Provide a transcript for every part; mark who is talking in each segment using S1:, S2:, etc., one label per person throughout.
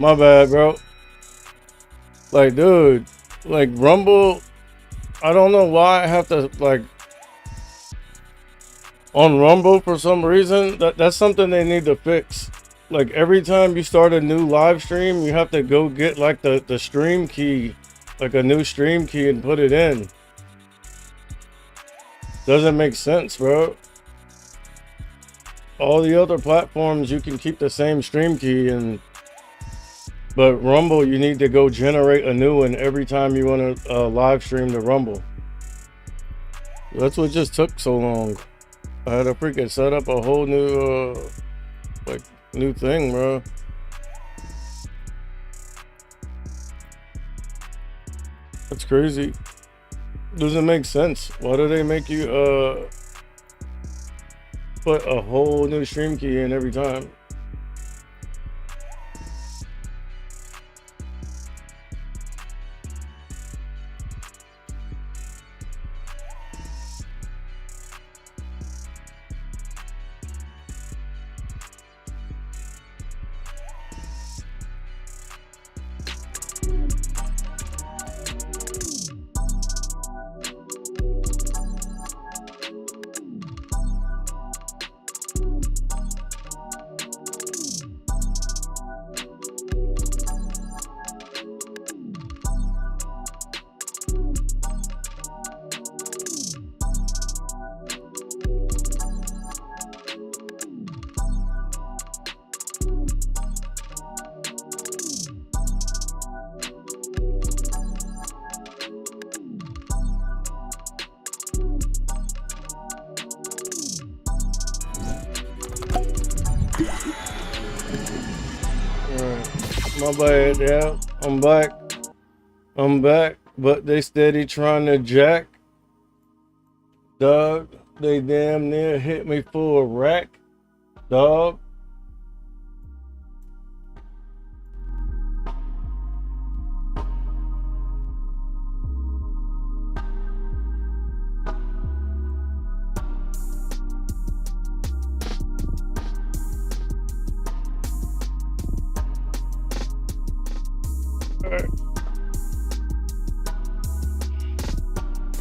S1: My bad, bro. Like, dude, like Rumble, I don't know why I have to like on Rumble for some reason. That's something they need to fix. Like every time you start a new live stream, you have to go get like the stream key, like a new stream key and put it in. Doesn't make sense, bro. All the other platforms you can keep the same stream key, but Rumble you need to go generate a new one every time you want to live stream the Rumble. That's what just took so long. I had to freaking set up a whole new like new thing, bro. That's crazy. Doesn't make sense. Why do they make you put a whole new stream key in every time? My bad, yeah. I'm back, but they steady trying to jack. Dog, they damn near hit me for a rack. Dog.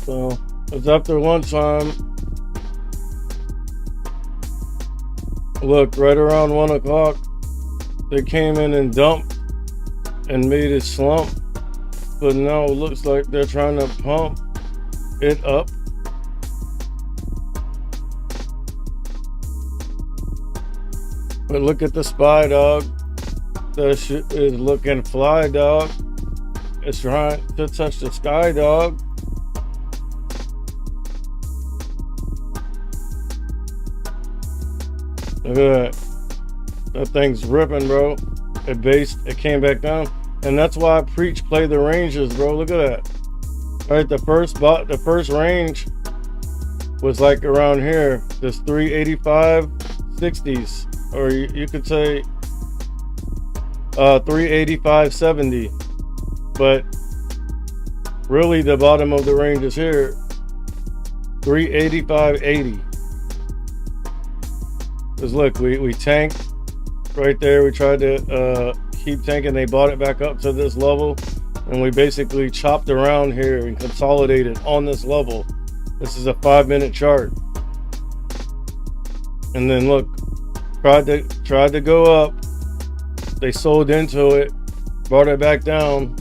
S1: So it's after lunchtime. Look, right around 1 o'clock, they came in and dumped and made it slump. But now it looks like they're trying to pump it up. But look at the SPY, dog. That shit is looking fly, dog. It's trying to touch the sky, dog. Look at that. That thing's ripping, bro. It came back down. And that's why I preach play the ranges, bro. Look at that. All right, the first range was like around here. This 385 60s. Or you could say 385 70. But really the bottom of the range is here. 385 80. Because look, we tanked right there. We tried to keep tanking. They brought it back up to this level. And we basically chopped around here and consolidated on this level. This is a 5-minute chart. And then look, tried to go up. They sold into it, brought it back down,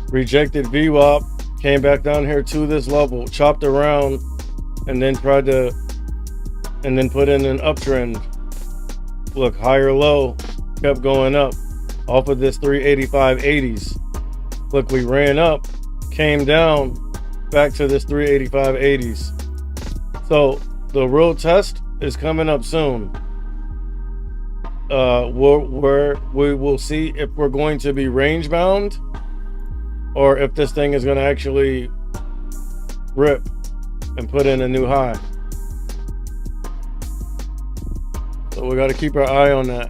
S1: rejected VWAP, came back down here to this level, chopped around, and then put in an uptrend. Look, higher low, kept going up off of this 385 80s. Look, we ran up, came down back to this 385 80s. So the real test is coming up soon. Where we will see if we're going to be range bound or if this thing is going to actually rip and put in a new high. So we got to keep our eye on that.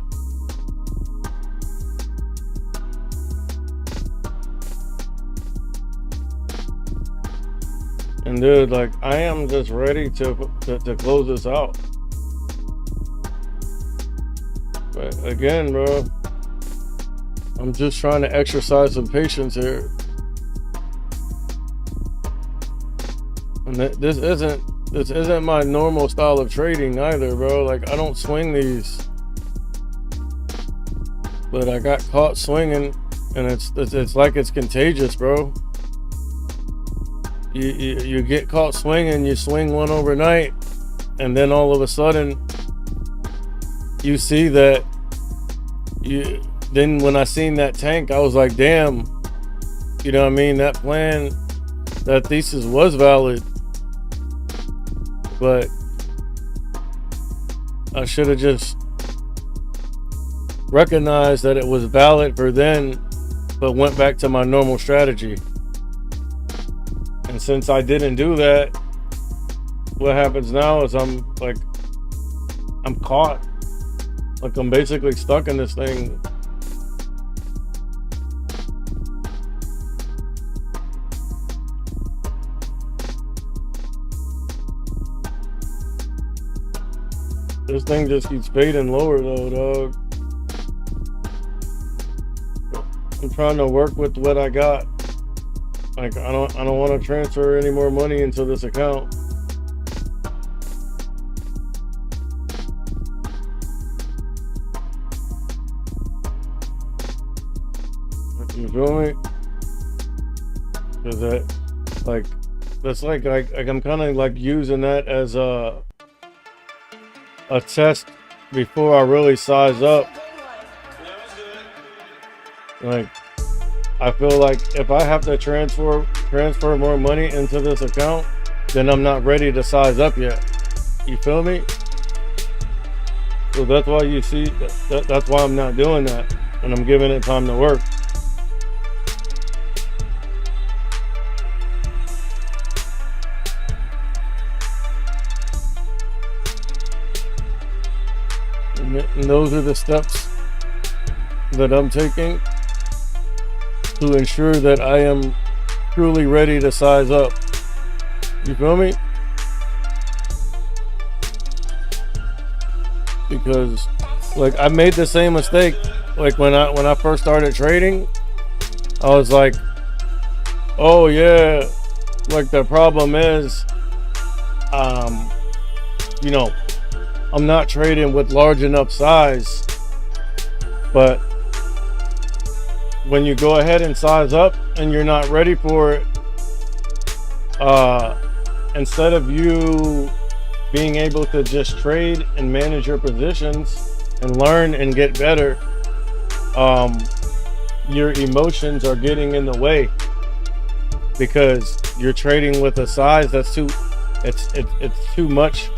S1: And dude, like, I am just ready to close this out. But again, bro, I'm just trying to exercise some patience here. And this isn't my normal style of trading either, bro. Like, I don't swing these, but I got caught swinging, and it's like it's contagious, bro. You get caught swinging, you swing one overnight, and then all of a sudden you see that then when I seen that tank, I was like, damn, you know what I mean? That plan, that thesis was valid, but I should have just recognized that it was valid for then, but went back to my normal strategy. And since I didn't do that, what happens now is I'm caught. Like, I'm basically stuck in this thing. This thing just keeps fading lower though, dog. I'm trying to work with what I got. Like, I don't want to transfer any more money into this account. You feel me? Cause that's like I'm kind of like using that as a test before I really size up. Like, I feel like if I have to transfer more money into this account, then I'm not ready to size up yet. You feel me? So that's why you see that's why I'm not doing that, and I'm giving it time to work. And those are the steps that I'm taking to ensure that I am truly ready to size up. You feel me? Because, like, I made the same mistake. Like, when I first started trading, I was like, oh yeah, like, the problem is, you know, I'm not trading with large enough size. But when you go ahead and size up and you're not ready for it, instead of you being able to just trade and manage your positions and learn and get better, your emotions are getting in the way because you're trading with a size that's it's too much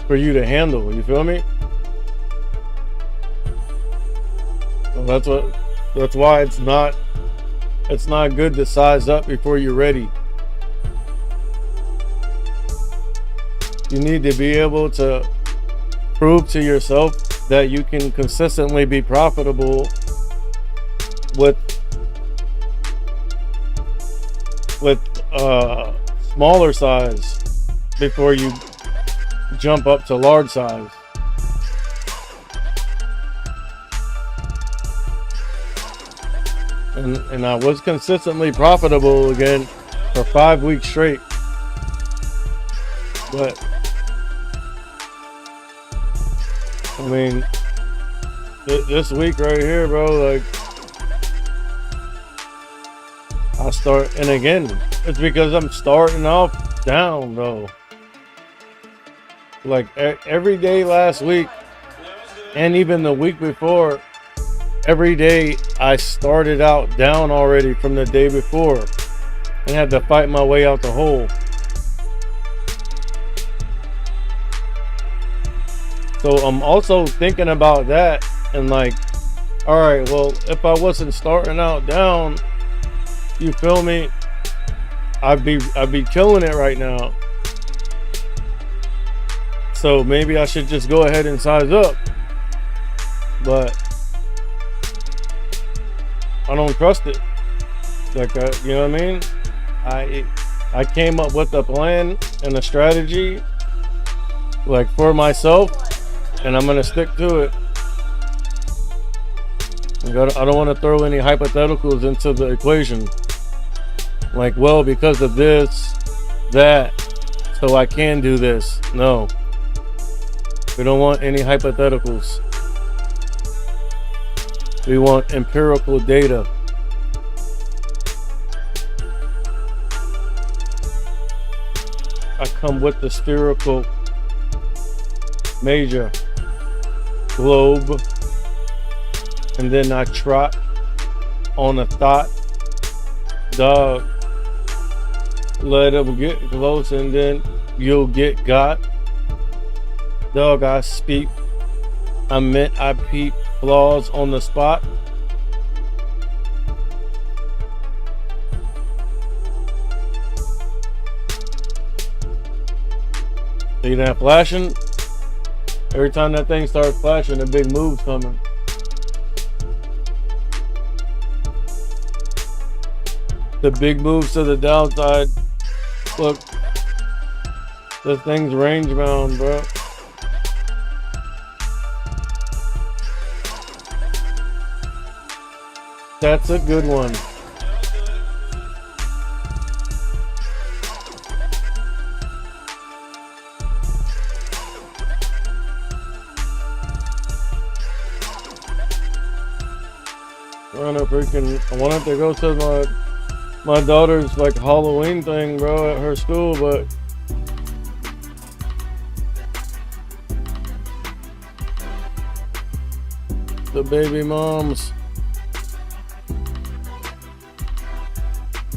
S1: for you to handle. You feel me? Well, that's why it's not good to size up before you're ready. You need to be able to prove to yourself that you can consistently be profitable with smaller size before you jump up to large size. And I was consistently profitable again for 5 weeks straight. But I mean, this week right here, bro, like, and again, it's because I'm starting off down, though. Like, every day last week, and even the week before, every day I started out down already from the day before and had to fight my way out the hole. So I'm also thinking about that and like, all right, well, if I wasn't starting out down, you feel me, I'd be killing it right now. So maybe I should just go ahead and size up. But I don't trust it. Like, you know what I mean? I came up with a plan and a strategy, like, for myself, and I'm gonna stick to it. I don't want to throw any hypotheticals into the equation. Like, well, because of this, that, so I can do this. No. We don't want any hypotheticals. We want empirical data. I come with the spherical major globe, and then I trot on a thought. Dog, let them get close, and then you'll get got. Dog, I speak. I meant I peep flaws on the spot. See that flashing? Every time that thing starts flashing, a big move's coming. The big moves to the downside. Look, this thing's range bound, bro. That's a good one. I wanted to go to my daughter's like Halloween thing, bro, at her school, but the baby moms,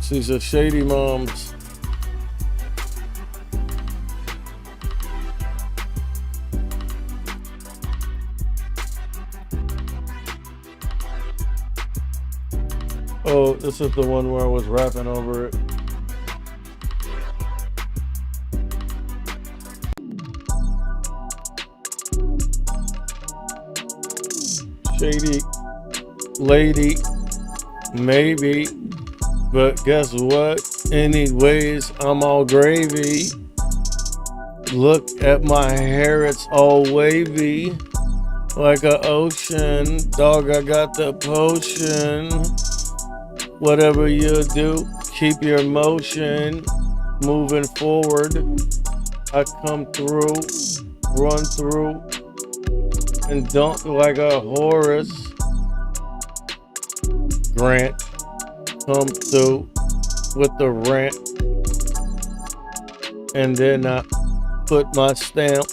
S1: she's a shady moms. Oh, this is the one where I was rapping over it. Shady lady, maybe, but guess what? Anyways, I'm all gravy. Look at my hair, it's all wavy, like an ocean. Dog, I got the potion. Whatever you do, keep your motion moving forward. I come through, run through, and dunk like a Horace Grant. Come through with the rant, and then I put my stamp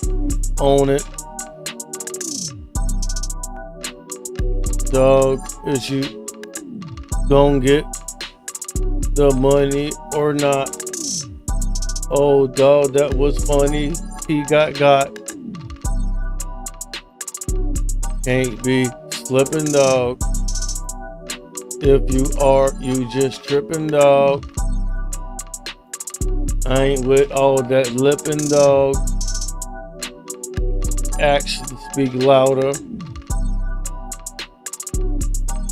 S1: on it. Dog, is you gon' get the money or not? Oh, dog, that was funny. He got. Can't be slipping, dog. If you are, you just tripping, dog. I ain't with all that lipping, dog. Actions speak louder.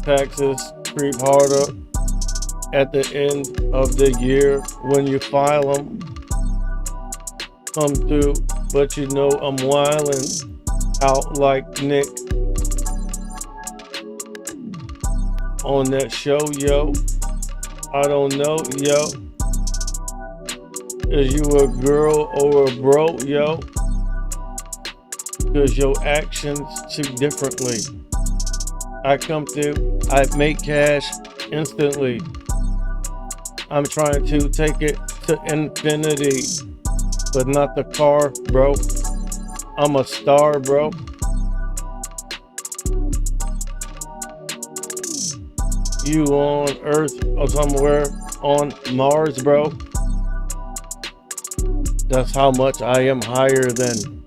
S1: Taxes creep harder at the end of the year when you file them. Come through, but you know I'm wildin' out like Nick on that show, yo. I don't know, yo. Is you a girl or a bro, yo? Cause your actions speak differently. I come through, I make cash instantly. I'm trying to take it to infinity, but not the car, bro. I'm a star, bro. You on Earth or somewhere on Mars, bro. That's how much I am higher than.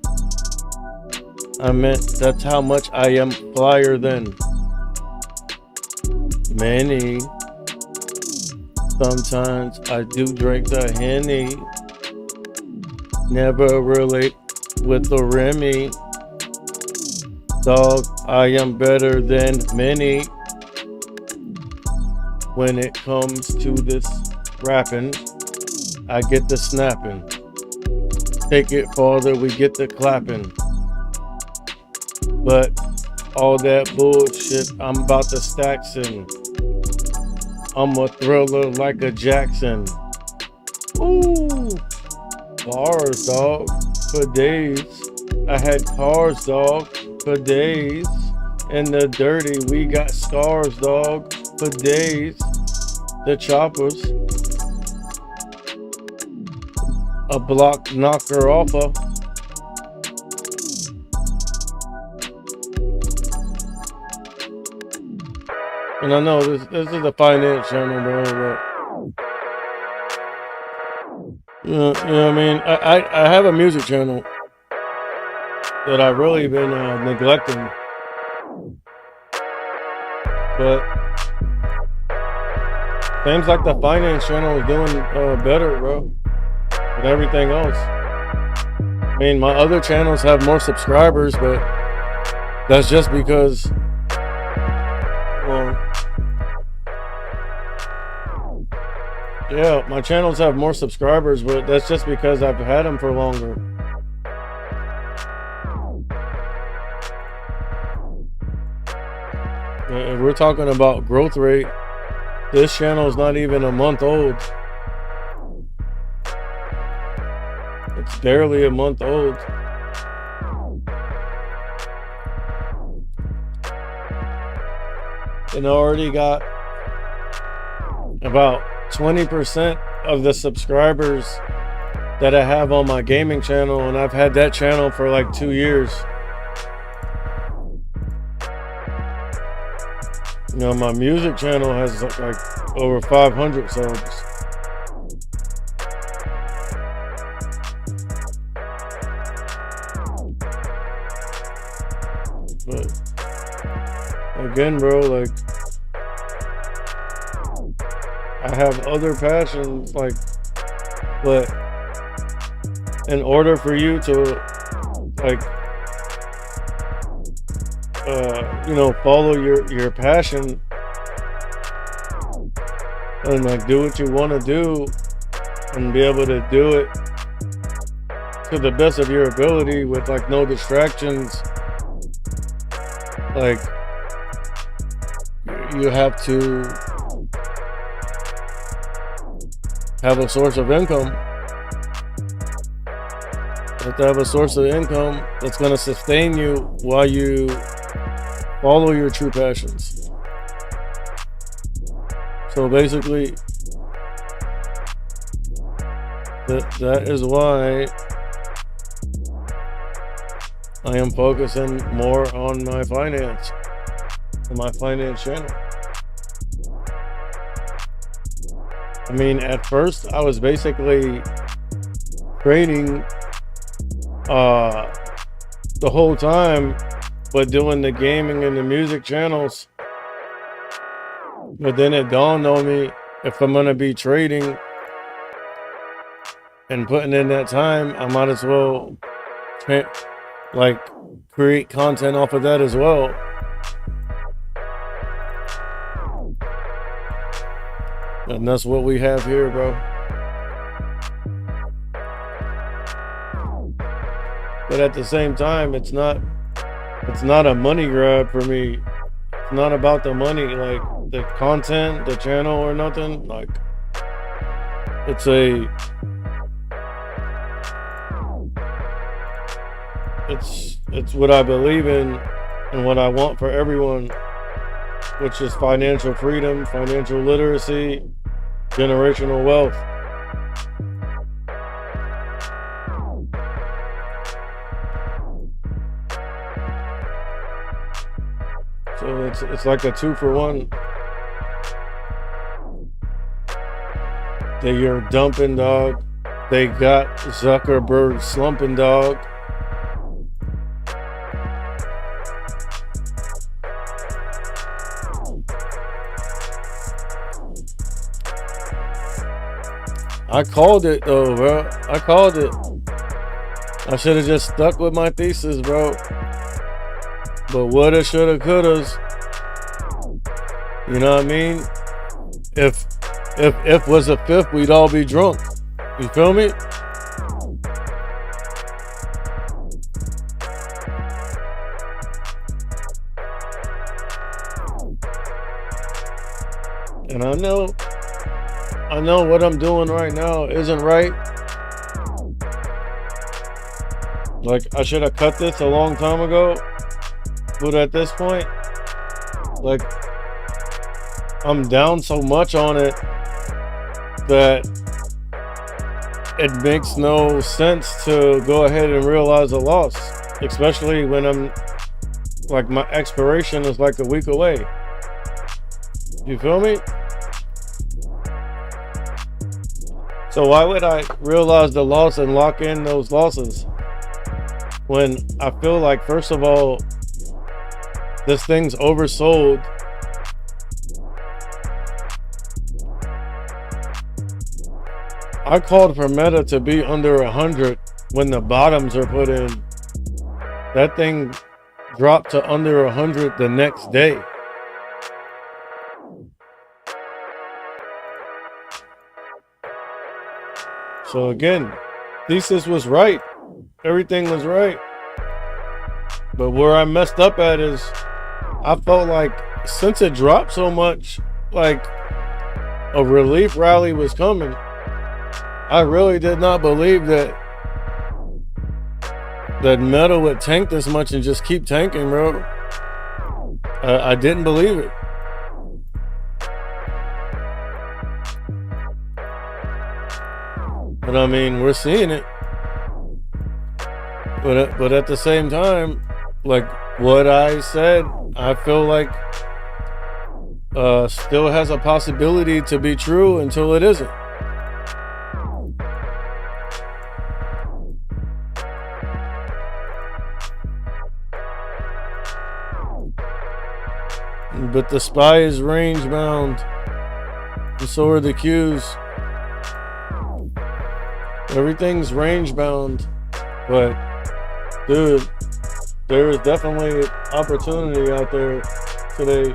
S1: I meant that's how much I am flyer than many. Sometimes I do drink the Henny. Never relate with the Remy. Dog, I am better than many. When it comes to this rapping, I get the snapping. Take it farther, we get the clapping. But all that bullshit. I'm about to stacks and I'm a thriller like a Jackson. Ooh, bars, dog, for days. I had cars, dog, for days. In the dirty, we got scars, dog, for days. The choppers, a block knocker offer. And I know this is a finance channel, bro, but you know what I mean? I have a music channel that I've really been neglecting. But seems like the finance channel is doing better, bro, than everything else. I mean, my other channels have more subscribers, but that's just because, well, yeah, my channels have more subscribers, but that's just because I've had them for longer. If we're talking about growth rate, this channel is not even a month old. It's barely a month old. And I already got about 20% of the subscribers that I have on my gaming channel, and I've had that channel for like 2 years. You know, my music channel has like over 500 subs. But again, bro, like, I have other passions, like, but in order for you to, like, you know, follow your passion and like do what you want to do and be able to do it to the best of your ability with like no distractions, like, you have to have a source of income. You have to have a source of income that's going to sustain you while you follow your true passions. So basically, that is why I am focusing more on my finance channel. I mean, at first I was basically trading the whole time, but doing the gaming and the music channels. But then it dawned on me, if I'm gonna be trading and putting in that time, I might as well like create content off of that as well. And that's what we have here, bro. But at the same time, it's not a money grab for me. It's not about the money, like the content, the channel or nothing. Like, it's what I believe in and what I want for everyone, which is financial freedom, financial literacy, generational wealth. So it's like a 2-for-1. They are dumping, dog. They got Zuckerberg slumping, dog. I called it though, bro. I called it. I should have just stuck with my thesis, bro. But woulda, shoulda, couldas. You know what I mean? If was a fifth, we'd all be drunk. You feel me? And I know what I'm doing right now isn't right. Like, I should have cut this a long time ago. But at this point, like, I'm down so much on it that it makes no sense to go ahead and realize a loss, especially when I'm like, my expiration is like a week away. You feel me? So why would I realize the loss and lock in those losses when I feel like, first of all, this thing's oversold? I called for Meta to be under 100 when the bottoms are put in. That thing dropped to under 100 the next day. So again, thesis was right. Everything was right. But where I messed up at is I felt like since it dropped so much, like a relief rally was coming. I really did not believe that Meta would tank this much and just keep tanking, bro. I didn't believe it. But I mean, we're seeing it. But at the same time, like what I said, I feel like still has a possibility to be true until it isn't. But the SPY is range bound, and so are the Qs. Everything's range bound, but dude, there is definitely opportunity out there today.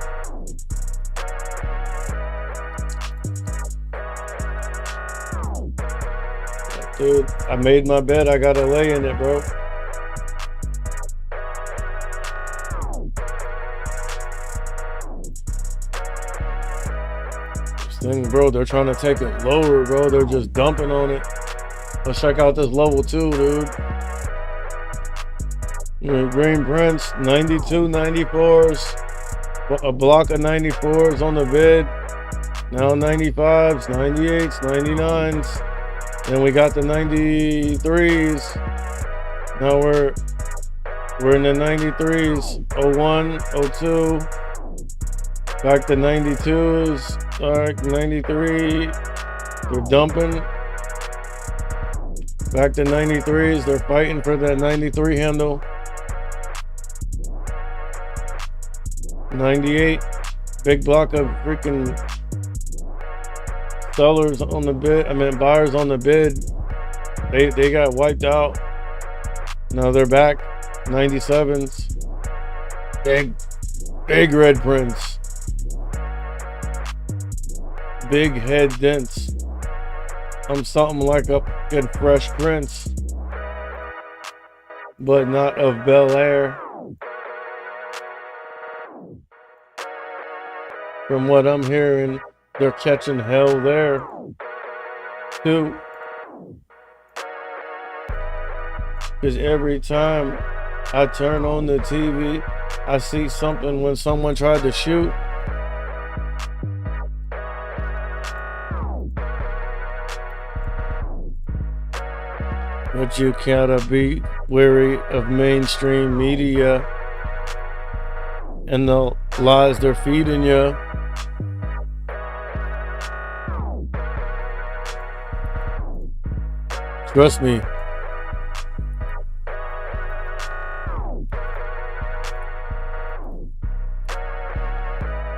S1: Dude, I made my bed, I gotta lay in it, bro. This thing, bro, they're trying to take it lower, bro. They're just dumping on it. Let's check out this level 2, dude. Green Prince, 92, 94s. A block of 94s on the bid. Now 95s, 98s, 99s. Then we got the 93s. Now we're in the 93s. 01, 02. Back to 92s. Alright, 93. They're dumping. Back to 93s. They're fighting for that 93 handle. 98. Big block of freaking sellers on the bid. I mean, buyers on the bid. They got wiped out. Now they're back. 97s. Big red prints. Big head dents. I'm something like a good Fresh Prince, but not of Bel Air. From what I'm hearing, they're catching hell there too. Because every time I turn on the TV, I see something when someone tried to shoot. But you gotta be wary of mainstream media and the lies they're feeding you. Trust me.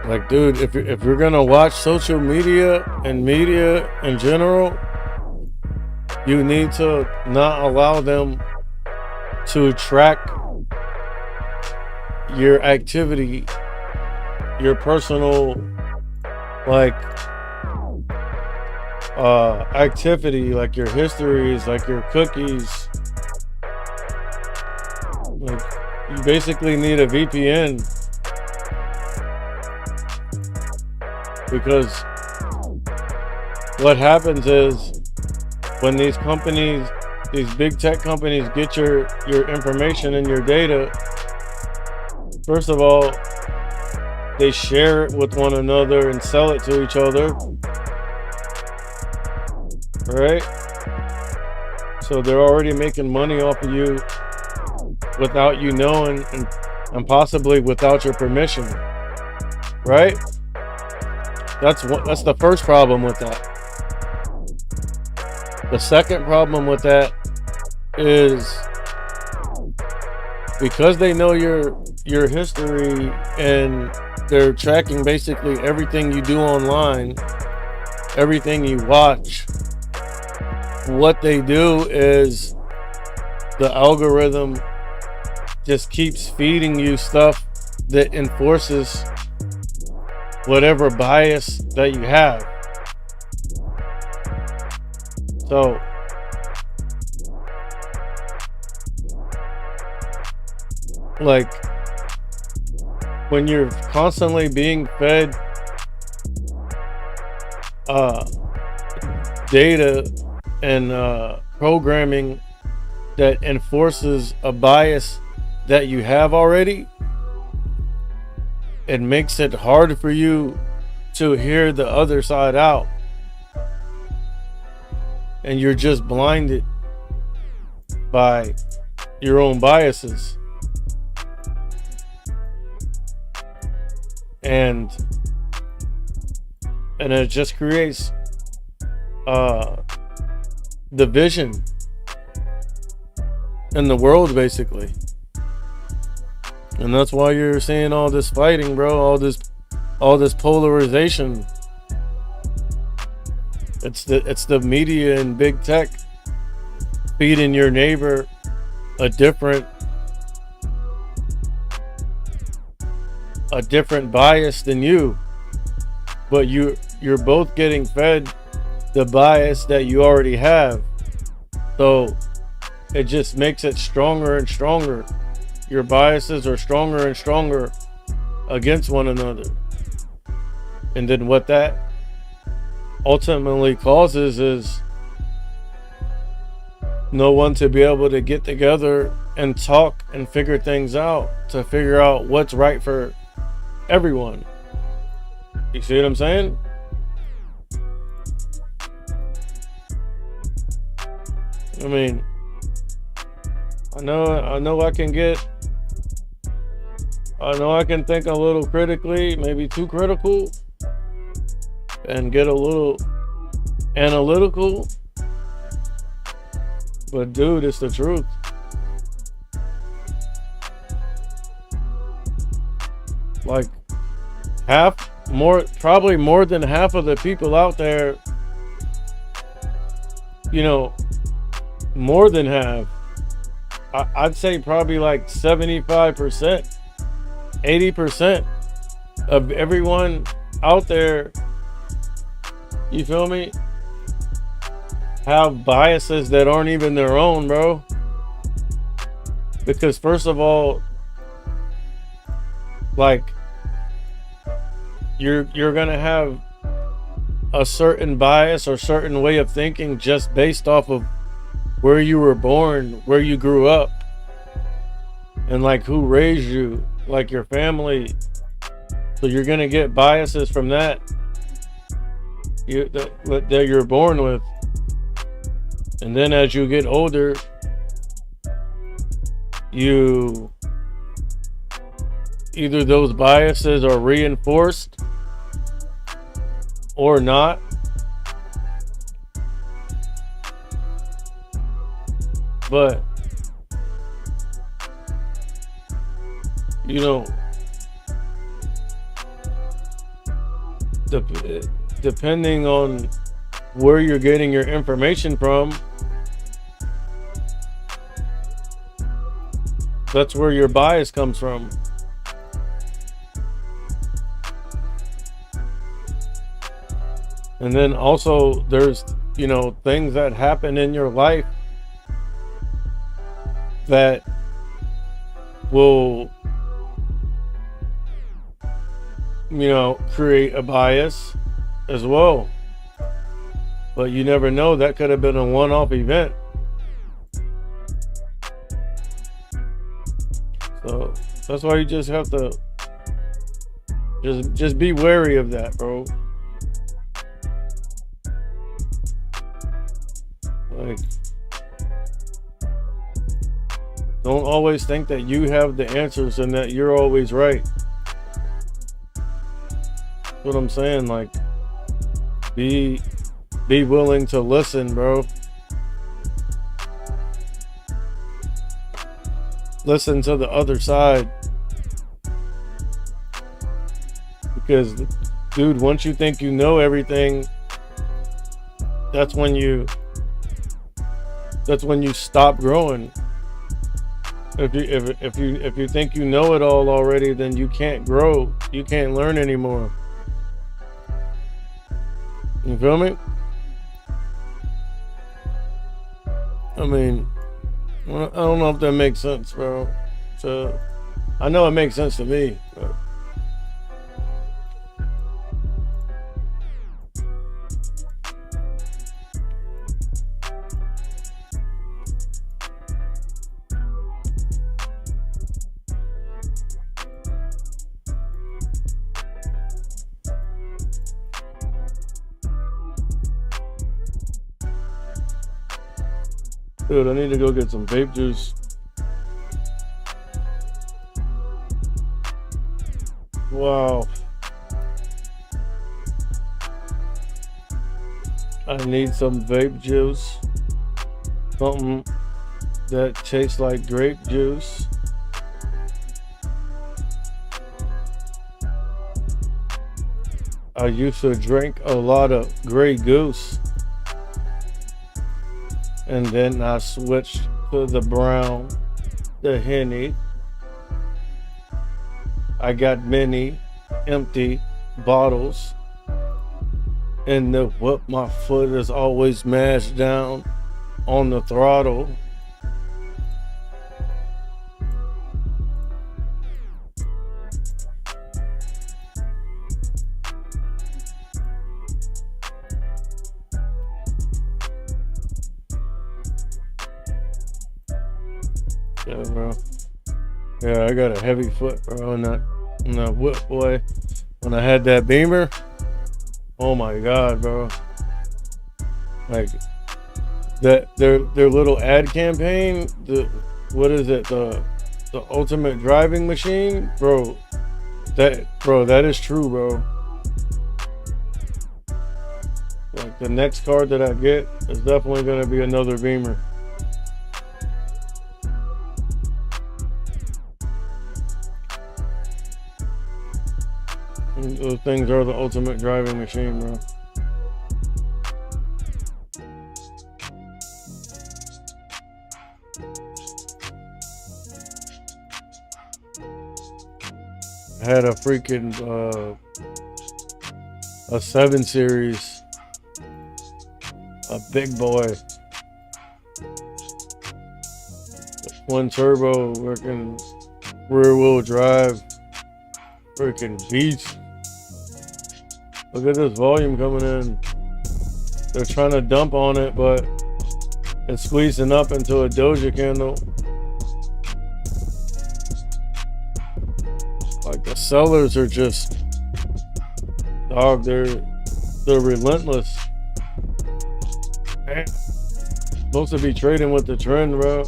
S1: Like, dude, if you're gonna watch social media and media in general, you need to not allow them to track your activity, your personal, like, activity, like your histories, like your cookies. Like, you basically need a VPN, because what happens is when these companies, these big tech companies get your information and your data, first of all, they share it with one another and sell it to each other, right? So they're already making money off of you without you knowing, and possibly without your permission, right? That's the first problem with that. The second problem with that is because they know your history and they're tracking basically everything you do online, everything you watch. What they do is the algorithm just keeps feeding you stuff that enforces whatever bias that you have. So like when you're constantly being fed data and programming that enforces a bias that you have already, it makes it hard for you to hear the other side out, and you're just blinded by your own biases. And it just creates division in the world, basically. And that's why you're seeing all this fighting, bro, all this polarization. It's the media and big tech feeding your neighbor a different bias than you, but you're both getting fed the bias that you already have. So it just makes it stronger and stronger. Your biases are stronger and stronger against one another. And then what that ultimately causes is no one to be able to get together and talk and figure things out, to figure out what's right for everyone. You see what I'm saying? I mean, I know I can think a little critically, maybe too critical, and get a little analytical. But dude, it's the truth. Like probably more than half of the people out there, more than half, I'd say probably like 75%, 80% of everyone out there, you feel me, have biases that aren't even their own, bro. Because first of all, like, you're gonna have a certain bias or certain way of thinking just based off of where you were born, where you grew up, and like who raised you, like your family. So you're gonna get biases from that that you're born with. And then as you get older, either those biases are reinforced or not. But depending on where you're getting your information from, that's where your bias comes from. And then also there's, things that happen in your life that will, create a bias as well. But you never know. That could have been a one-off event. So that's why you just have to just be wary of that, bro. Like, don't always think that you have the answers and that you're always right. That's what I'm saying. Like, be willing to listen, bro. Listen to the other side. Because, dude, once you think you know everything, that's when you stop growing. If you think you know it all already, then you can't grow. You can't learn anymore. You feel me? I mean, I don't know if that makes sense, bro. So, I know it makes sense to me, but dude, I need to go get some vape juice. Wow. I need some vape juice. Something that tastes like grape juice. I used to drink a lot of Grey Goose. And then I switched to the brown, the Henny. I got many empty bottles. And the whip, my foot is always mashed down on the throttle. Yeah, bro. Yeah, I got a heavy foot, bro, on that whip, boy. When I had that Beamer, oh my God, bro. Like, that their little ad campaign, what is it, the ultimate driving machine, bro. That is true, bro. Like, the next car that I get is definitely gonna be another Beamer. Those things are the ultimate driving machine, bro. I had a freaking a 7 Series, a big boy, one turbo, working rear wheel drive, freaking beast. Look at this volume coming in. They're trying to dump on it, but it's squeezing up into a Doja candle. Like, the sellers are just, dog, they're relentless. Man, supposed to be trading with the trend, bro.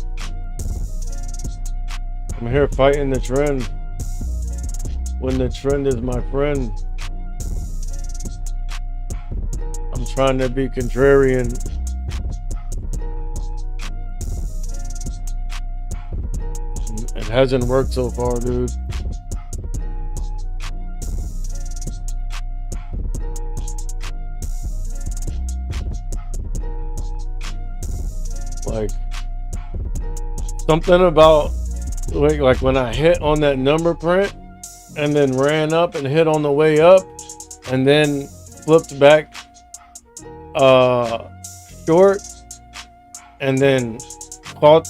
S1: I'm here fighting the trend when the trend is my friend. I'm trying to be contrarian. It hasn't worked so far, dude. Like, something about like when I hit on that number print and then ran up and hit on the way up and then flipped back short and then caught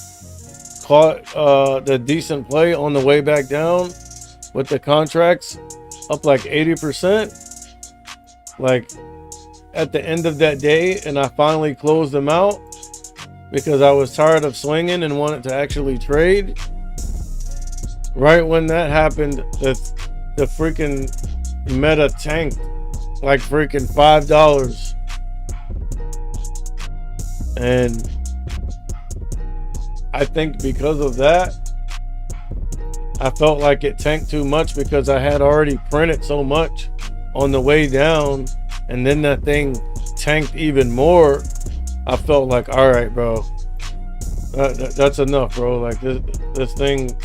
S1: the decent play on the way back down with the contracts up like 80%. Like, at the end of that day and I finally closed them out because I was tired of swinging and wanted to actually trade. Right when that happened, the freaking Meta tanked like freaking $5. And I think because of that, I felt like it tanked too much because I had already printed so much on the way down, and then that thing tanked even more. I felt like, all right, bro, that's enough, bro. Like this thing,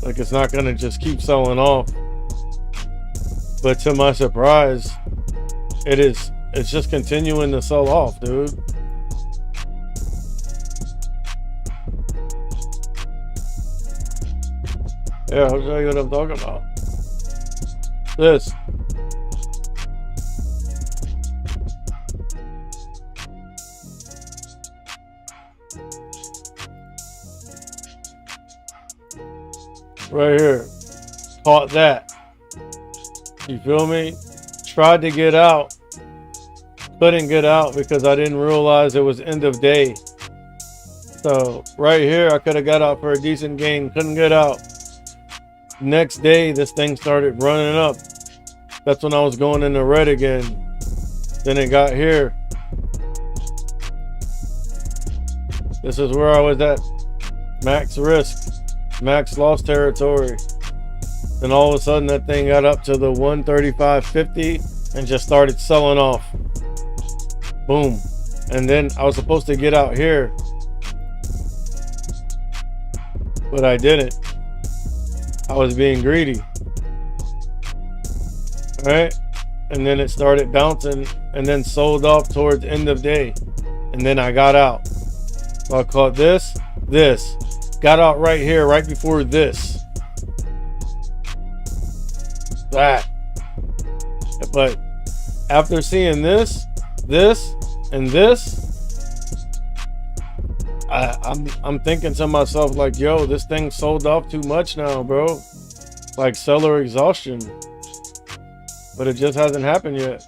S1: like it's not gonna just keep selling off. But to my surprise, it's just continuing to sell off, dude. Yeah, I'll show you what I'm talking about. This. Right here. Caught that. You feel me? Tried to get out. Couldn't get out because I didn't realize it was end of day. So right here, I could have got out for a decent gain. Couldn't get out. Next day, this thing started running up. That's when I was going in the red again. Then it got here. This is where I was at. Max risk. Max loss territory. And all of a sudden, that thing got up to the 135.50 and just started selling off. Boom. And then I was supposed to get out here, but I didn't. I was being greedy. Right? And then it started bouncing and then sold off towards end of day. And then I got out. So I caught this. Got out right here, right before this. That. But after seeing this, and this, I'm thinking to myself like, yo, this thing sold off too much now, bro. Like seller exhaustion. But it just hasn't happened yet.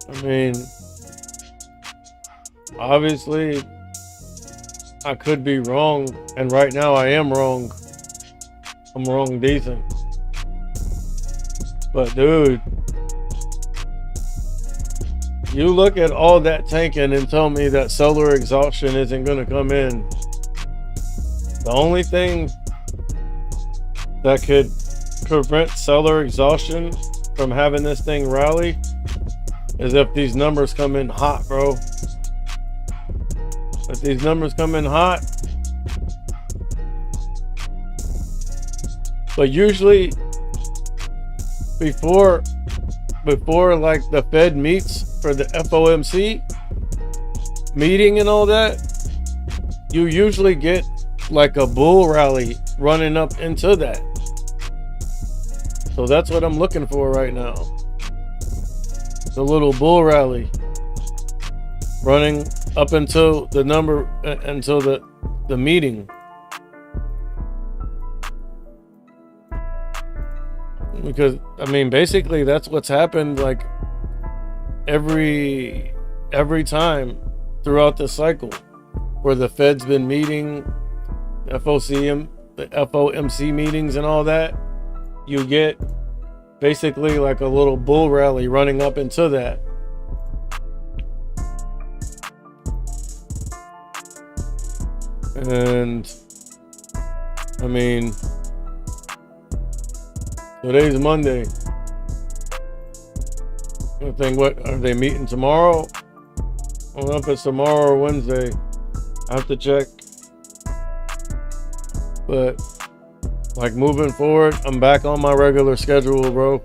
S1: I mean, obviously, I could be wrong, and right now I am wrong. I'm wrong decent. But dude, you look at all that tanking and tell me that seller exhaustion isn't going to come in. The only thing that could prevent seller exhaustion from having this thing rally is if these numbers come in hot, bro. If these numbers come in hot, but usually before like the Fed meets for the FOMC meeting and all that, you usually get like a bull rally running up into that. So that's what I'm looking for right now. The little bull rally running up until the number, until the meeting. Because I mean, basically that's what's happened like every time throughout the cycle where the Fed's been meeting, the FOMC meetings and all that. You get basically like a little bull rally running up into that. And I mean, today's Monday. I think, what are they meeting tomorrow? I don't know if it's tomorrow or Wednesday. I have to check. But like moving forward, I'm back on my regular schedule, bro.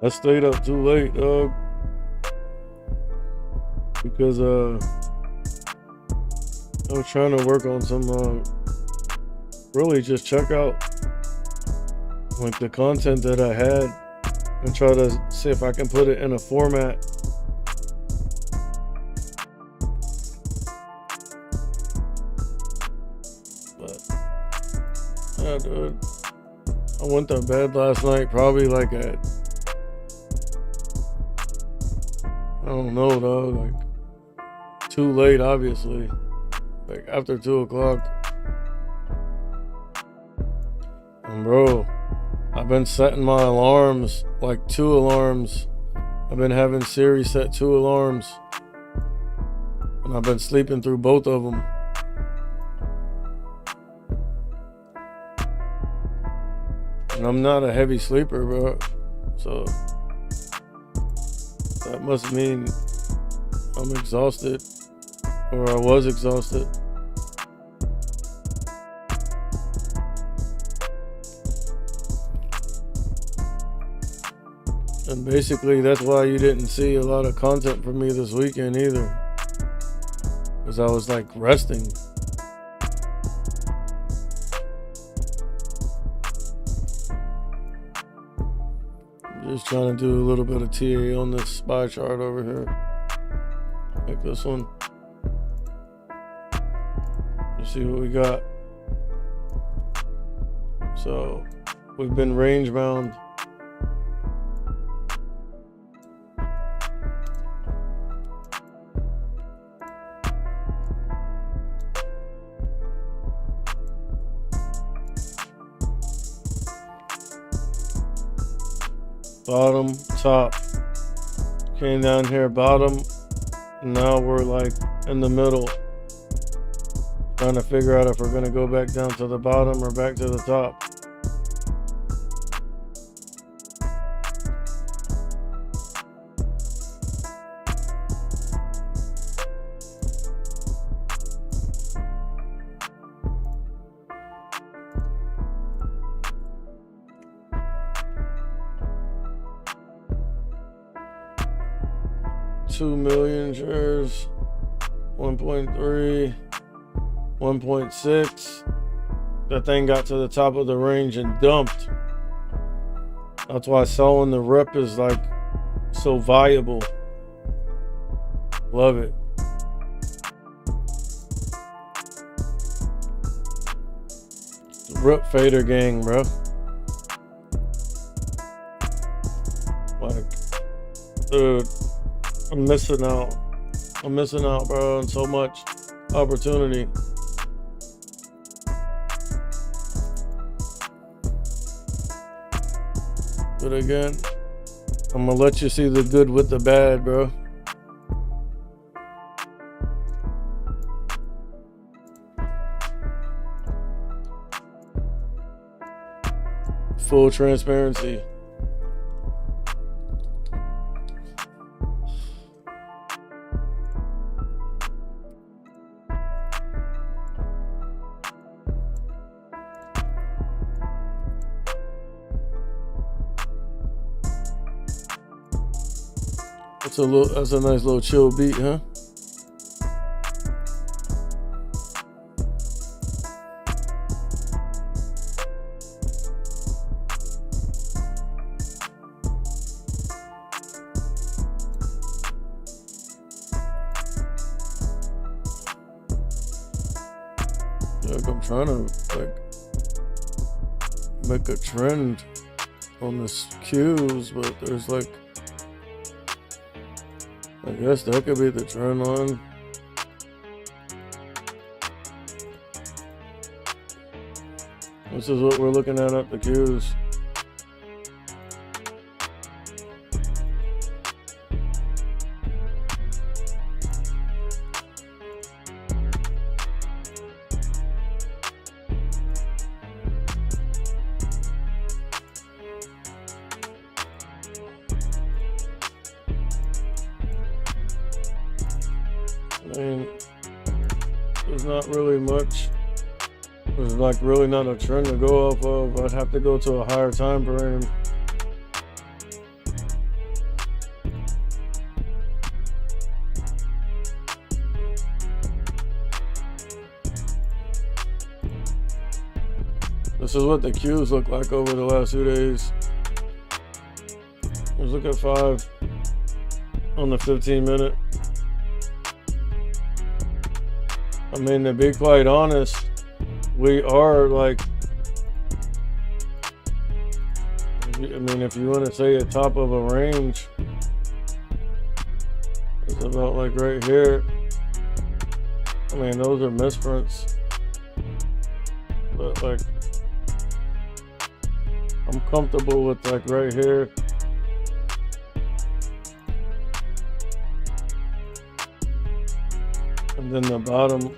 S1: I stayed up too late, dog, because I was trying to work on some really just check out like the content that I had and try to see if I can put it in a format. But yeah, dude, I went to bed last night probably like at, I don't know, dog, like too late, obviously, like after 2 o'clock. And bro, I've been setting my alarms, like 2 alarms. I've been having Siri set 2 alarms, and I've been sleeping through both of them. And I'm not a heavy sleeper, bro. So that must mean I'm exhausted, or I was exhausted. And basically, that's why you didn't see a lot of content from me this weekend either. Because I was like resting. I'm just trying to do a little bit of TA on this SPY chart over here. Like this one. Let's see what we got. So, we've been range bound. Bottom, top, came down here, bottom, now we're like in the middle, trying to figure out if we're going to go back down to the bottom or back to the top. $2 million shares, 1.3, 1.6. That thing got to the top of the range and dumped. That's why selling the rep is like so valuable. Love it. Rip fader gang, bro. Like, dude, I'm missing out. I'm missing out, bro, on so much opportunity. But again, I'm gonna let you see the good with the bad, bro. Full transparency. That's a nice little chill beat, huh? Like, I'm trying to like make a trend on this cues, but there's like, I guess that could be the trend line. This is what we're looking at the cues. I mean, there's not really much. There's like really not a trend to go off of. I'd have to go to a higher time frame. This is what the Qs look like over the last 2 days. Let's look at 5 on the 15-minute. I mean, to be quite honest, we are like, I mean, if you want to say a top of a range, it's about like right here. I mean, those are misprints, but like, I'm comfortable with like right here. And then the bottom.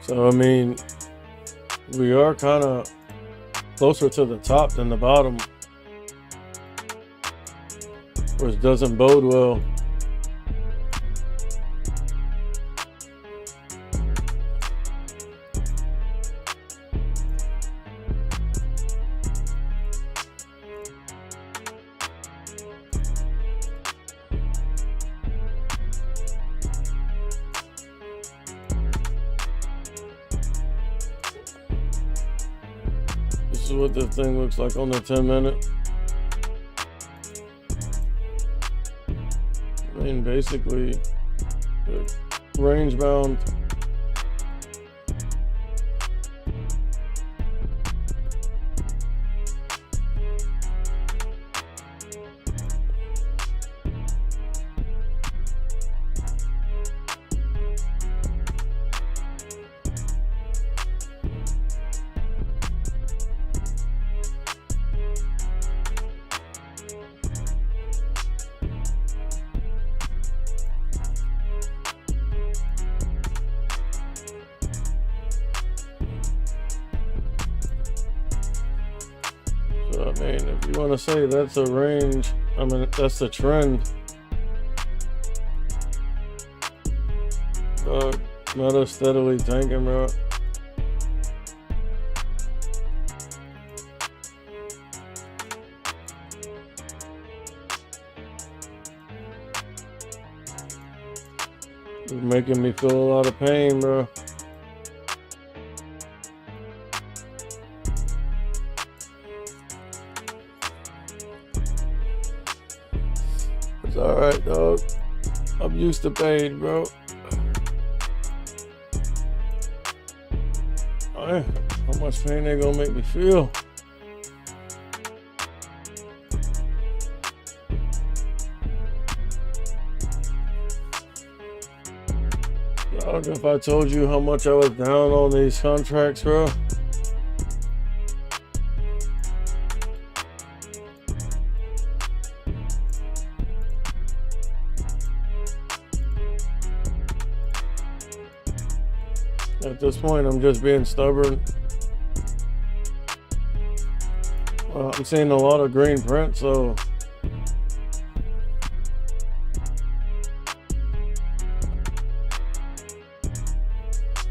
S1: So, I mean, we are kind of closer to the top than the bottom, which doesn't bode well. This is what this thing looks like on the 10-minute. I mean, basically, range bound. So, I mean, if you want to say that's a range, I mean, that's a trend. Meta steadily tanking, bro. It's making me feel a lot of pain, bro. It's alright, dog. I'm used to pain, bro. Hey, how much pain they gonna make me feel? Dog, if I told you how much I was down on these contracts, bro. At this point, I'm just being stubborn. I'm seeing a lot of green print, so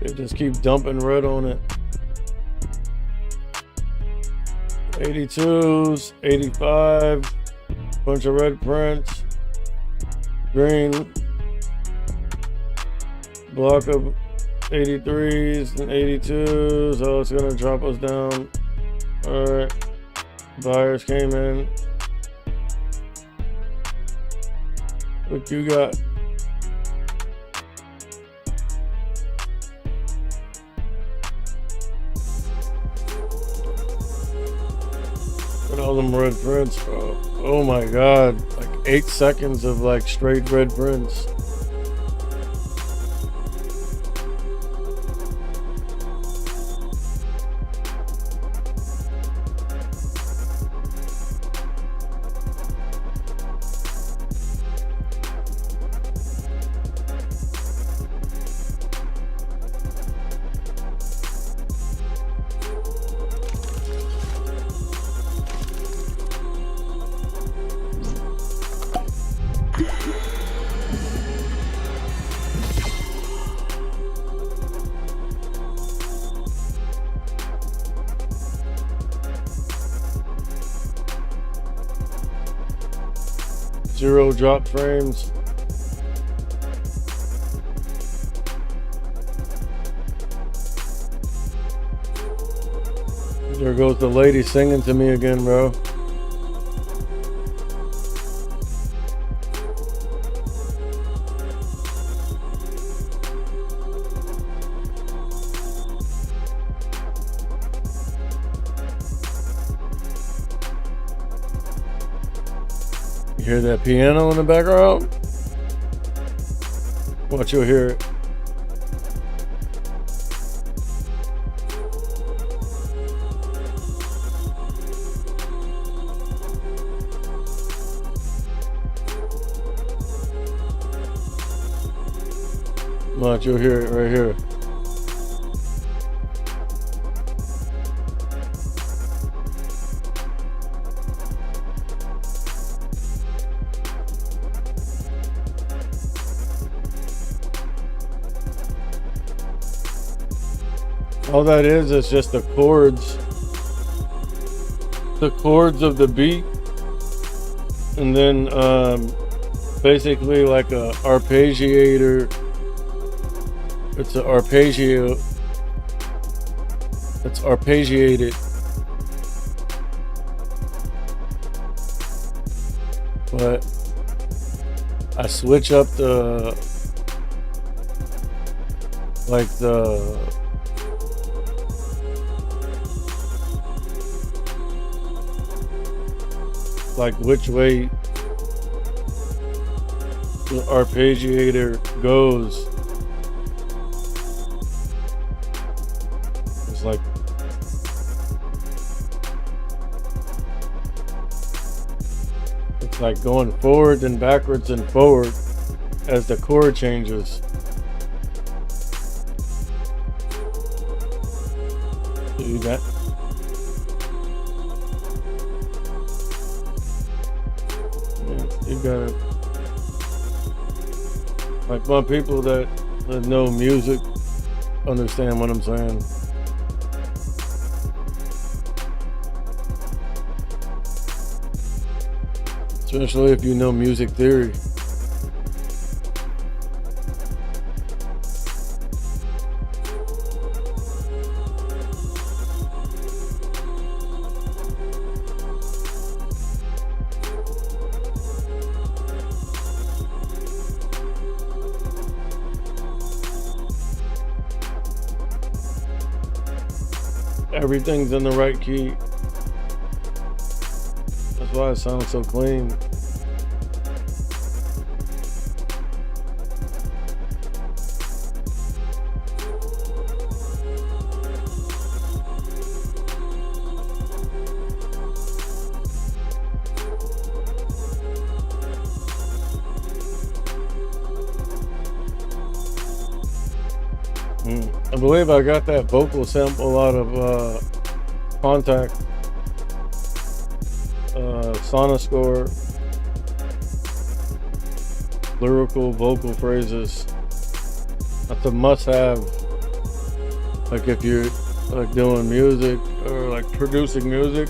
S1: they just keep dumping red on it. 82s, 85, bunch of red prints, green, block of 83s and 82s. So it's gonna drop us down. All right, buyers came in. What you got? Look at all them red prints, bro. Oh my god, like 8 seconds of like straight red prints. 0 drop frames. There goes the lady singing to me again, bro. You hear that piano in the background? Watch, you'll hear it. Watch, you'll hear it right here. All that is just the chords of the beat, and then basically like a arpeggiator. It's an arpeggio. It's arpeggiated, but I switch up which way the arpeggiator goes. It's like going forward and backwards and forward as the chord changes. See that? Yeah, you got it. Like my people that know music understand what I'm saying. Especially if you know music theory. Everything's in the right key. That's why it sounds so clean. I believe I got that vocal sample out of Contact, Sonoscore, lyrical vocal phrases. That's a must-have. Like if you're like doing music or like producing music.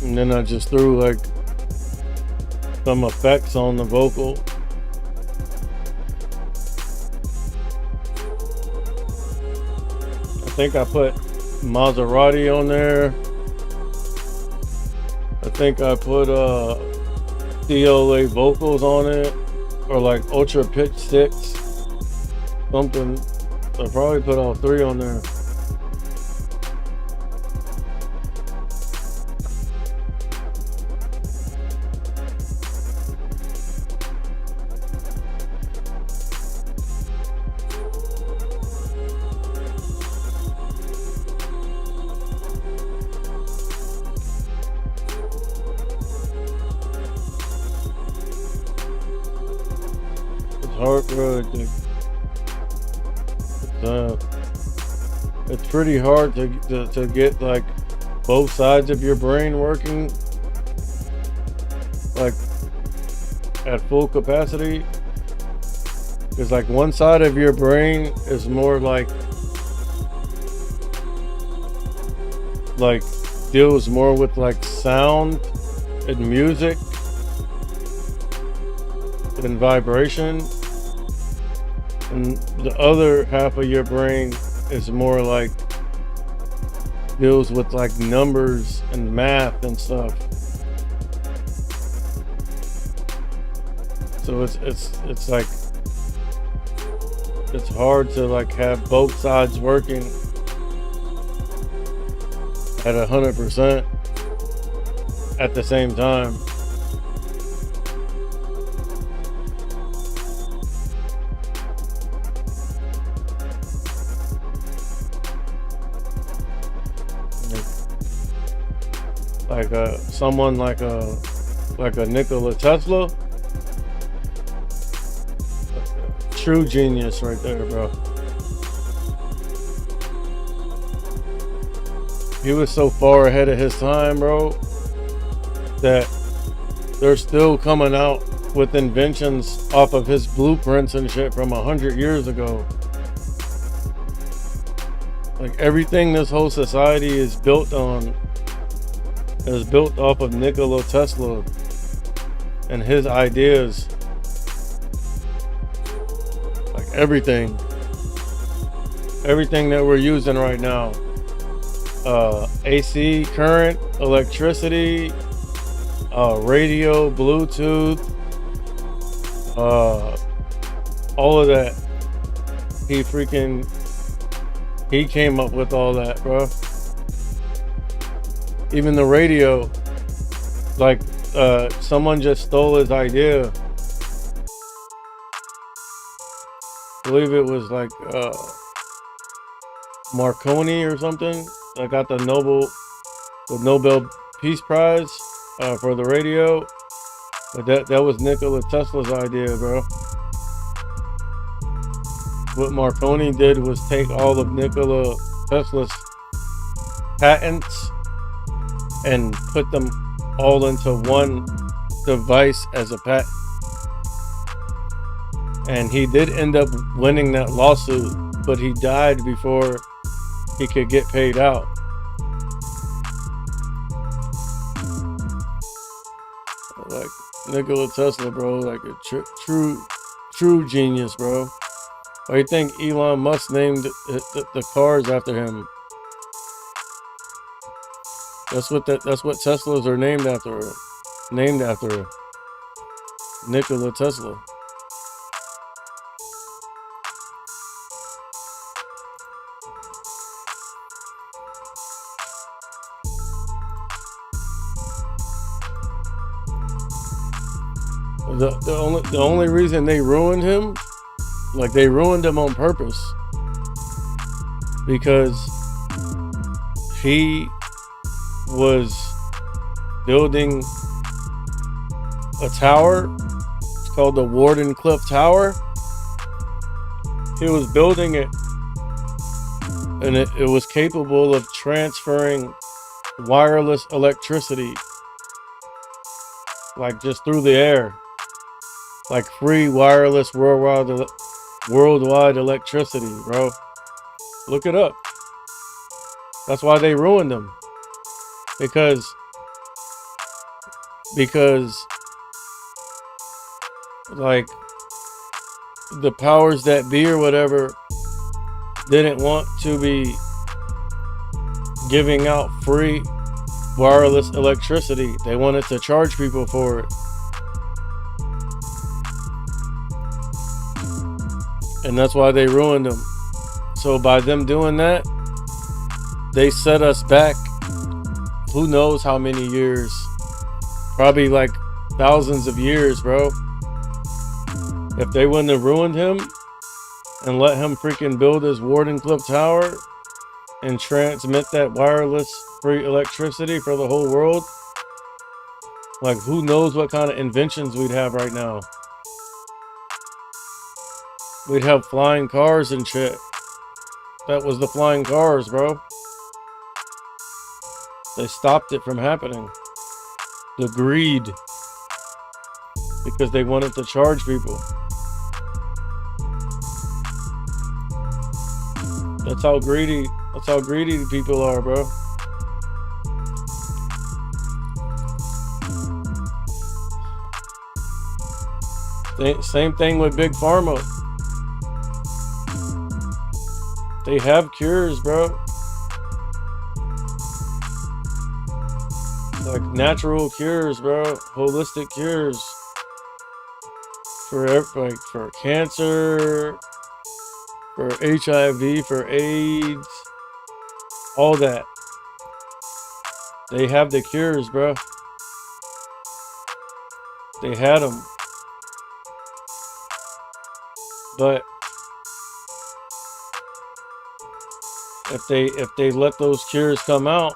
S1: And then I just threw like some effects on the vocal. I think I put Maserati on there. I think I put CLA vocals on it, or like ultra pitch 6, something. I probably put all 3 on there. Hard, bro. It's pretty hard to get like both sides of your brain working. Like at full capacity, because like one side of your brain is more like deals more with like sound and music and vibration, and the other half of your brain is more like deals with like numbers and math and stuff. So it's like it's hard to like have both sides working at 100% at the same time. Like someone like a Nikola Tesla, true genius right there, bro. He was so far ahead of his time, bro, that they're still coming out with inventions off of his blueprints and shit from 100 years ago. Like everything this whole society is built on is built off of Nikola Tesla and his ideas. Like everything that we're using right now, AC current, electricity, radio, Bluetooth, all of that. He came up with all that, bro. Even the radio, like someone just stole his idea. I believe it was like Marconi or something. I got the Nobel Peace Prize for the radio, but that was Nikola Tesla's idea, bro. What Marconi did was take all of Nikola Tesla's patents and put them all into one device as a patent. And he did end up winning that lawsuit, but he died before he could get paid out. Like Nikola Tesla, bro, like a true genius, bro. Why do you think Elon Musk named the cars after him? That's what Teslas are named after. Named after Nikola Tesla. The only reason they ruined him, like they ruined him on purpose, because he was building a tower. It's called the Wardenclyffe Tower. He was building it, and it was capable of transferring wireless electricity, like just through the air, like free wireless worldwide electricity, bro. Look it up. That's why they ruined him. Because like the powers that be or whatever didn't want to be giving out free wireless electricity. They wanted to charge people for it. And that's why they ruined them. So by them doing that, they set us back who knows how many years. Probably like thousands of years, bro. If they wouldn't have ruined him and let him freaking build his Wardenclyffe Tower and transmit that wireless free electricity for the whole world, like who knows what kind of inventions we'd have right now. We'd have flying cars and shit. That was the flying cars, bro. They stopped it from happening. The greed. because they wanted to charge people. That's how greedy people are, bro. Same thing with Big Pharma. They have cures, bro. Like natural cures, bro. Holistic cures for cancer, for HIV, for AIDS, all that. They have the cures, bro. They had them. But if they let those cures come out,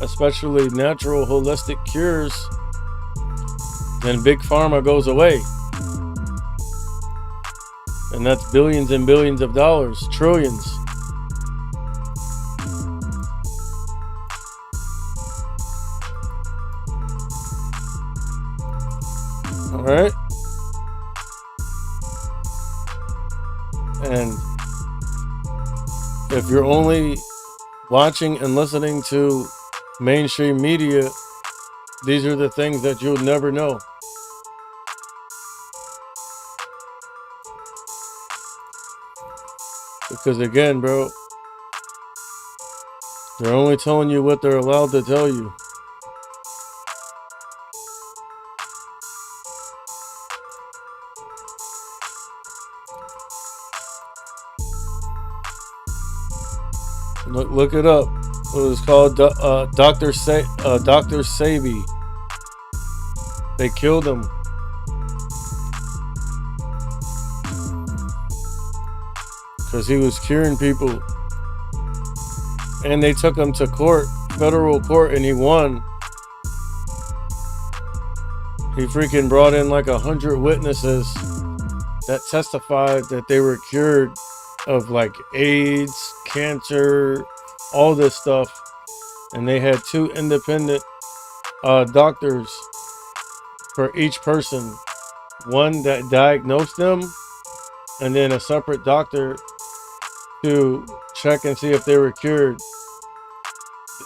S1: especially natural holistic cures, then Big Pharma goes away. And that's billions and billions of dollars, trillions. All right? And if you're only watching and listening to mainstream media, these are the things that you'll never know. Because again, bro, they're only telling you what they're allowed to tell you. Look it up. It was called Dr. Sabi. They killed him. Because he was curing people. And they took him to court, federal court, and he won. He freaking brought in like 100 witnesses that testified that they were cured of like AIDS, cancer, all this stuff. And they had 2 independent doctors for each person. One that diagnosed them, and then a separate doctor to check and see if they were cured.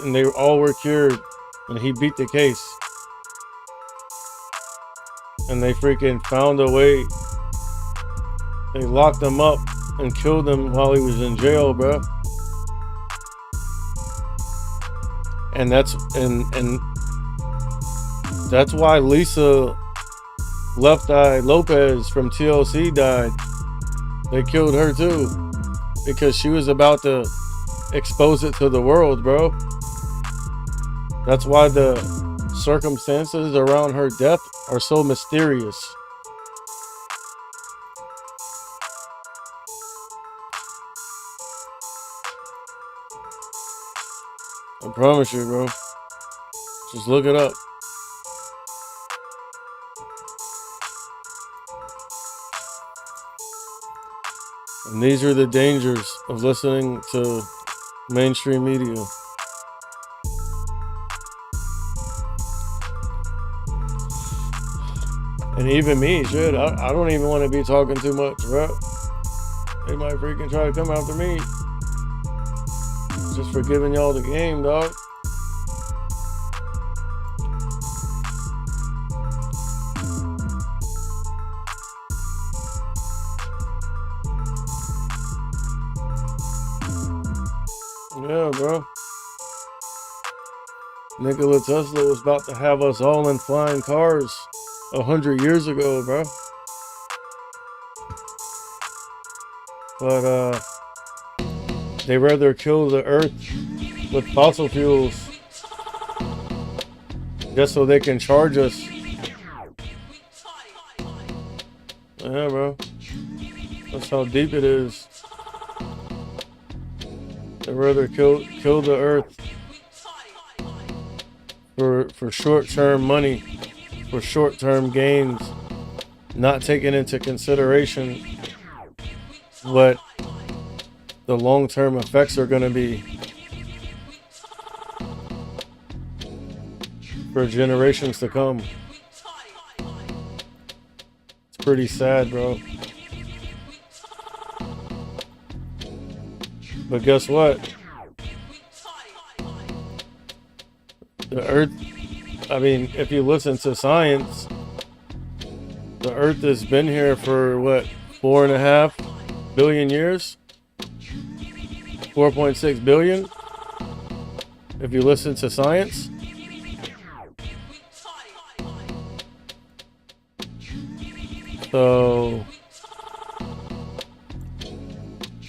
S1: And they all were cured, and he beat the case. And they freaking found a way. They locked him up and killed him while he was in jail, bro. And that's why Lisa Left Eye Lopez from TLC died. They killed her too, because she was about to expose it to the world, bro. That's why the circumstances around her death are so mysterious. I promise you, bro. Just look it up. And these are the dangers of listening to mainstream media. And even me, shit, I don't even want to be talking too much, bro. They might freaking try to come after me just for giving y'all the game, dog. Yeah, bro. Nikola Tesla was about to have us all in flying cars 100 years ago, bro. But they rather kill the earth with fossil fuels just so they can charge us. Yeah, bro. That's how deep it is. They rather kill the earth for short-term money, for short-term gains, not taking into consideration what the long-term effects are going to be for generations to come. pretty sad, bro. But guess what? The Earth, I mean, if you listen to science, the Earth has been here for what, 4.5 billion years? 4.6 billion? If you listen to science. So,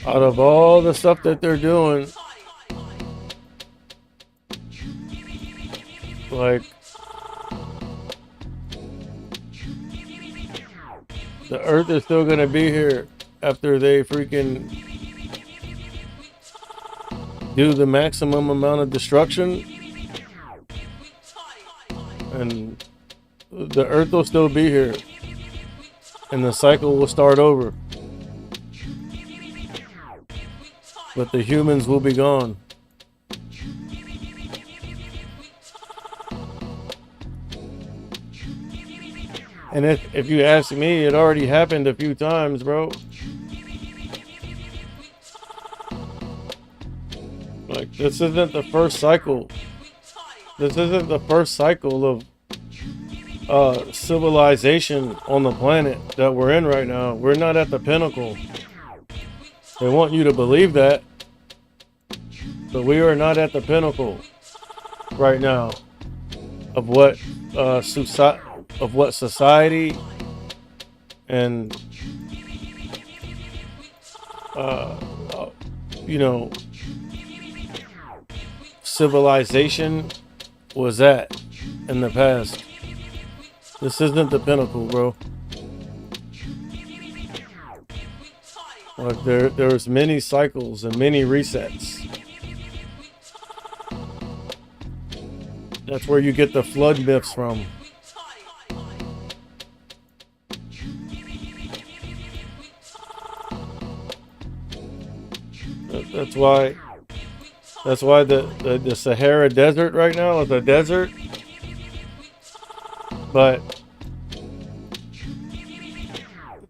S1: out of all the stuff that they're doing, like, the Earth is still gonna be here after they freaking do the maximum amount of destruction, and the Earth will still be here, and the cycle will start over, but the humans will be gone. And if you ask me, it already happened a few times, bro. Like, this isn't the first cycle. This isn't the first cycle of civilization on the planet that we're in right now. We're not at the pinnacle. They want you to believe that, but we are not at the pinnacle right now of what society and you know, civilization was at in the past. This isn't the pinnacle, bro. Like, there's many cycles and many resets. That's where you get the flood myths from. That's why the Sahara Desert right now is a desert. But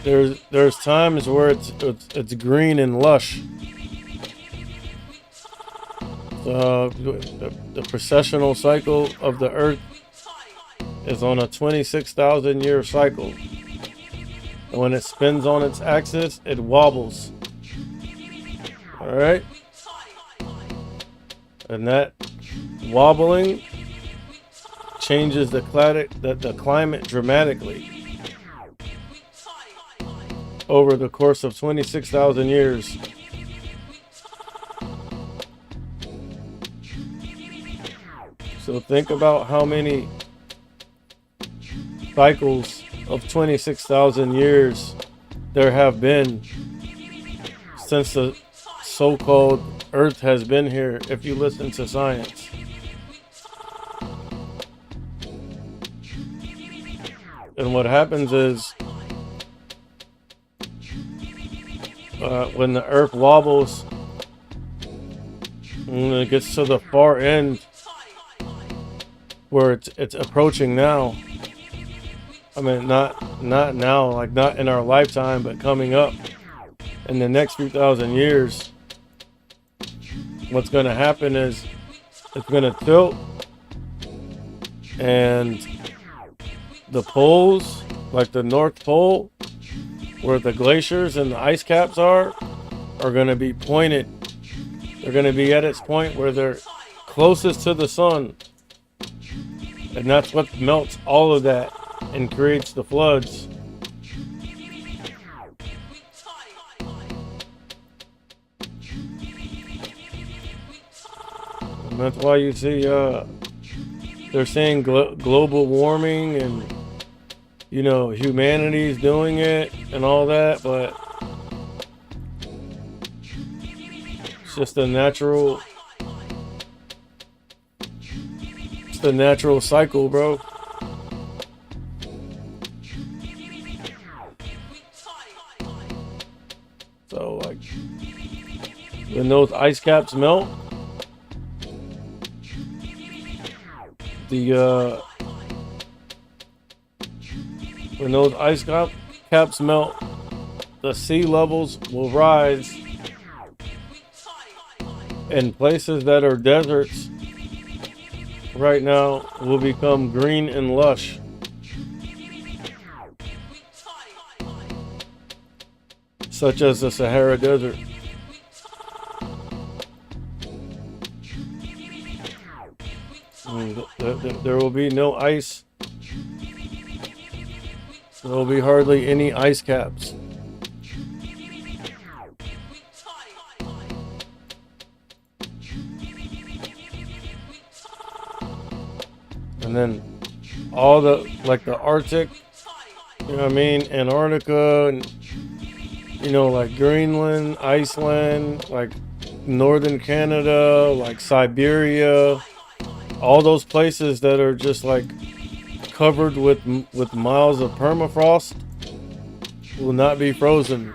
S1: there's times where it's green and lush. The precessional cycle of the Earth is on a 26,000 year cycle. And when it spins on its axis, it wobbles. All right? And that wobbling changes the climate dramatically over the course of 26,000 years. So think about how many cycles of 26,000 years there have been since the so-called Earth has been here, if you listen to science. And what happens is, when the Earth wobbles, when it gets to the far end, where it's approaching now. I mean, not now, like not in our lifetime, but coming up in the next few thousand years. What's going to happen is it's going to tilt, and the poles, like the North Pole, where the glaciers and the ice caps are going to be pointed. They're going to be at its point where they're closest to the sun. And that's what melts all of that and creates the floods. And that's why you see, they're saying global warming and, you know, humanity's doing it and all that, but it's just a natural... the natural cycle, bro. So, like, when those ice caps melt, when those ice caps melt, the sea levels will rise, and places that are deserts right now will become green and lush. Such as the Sahara Desert. There will be no ice. There will be hardly any ice caps. And then all the, like the Arctic, you know what I mean, Antarctica, and you know, like Greenland, Iceland, like northern Canada, like Siberia, all those places that are just like covered with miles of permafrost will not be frozen.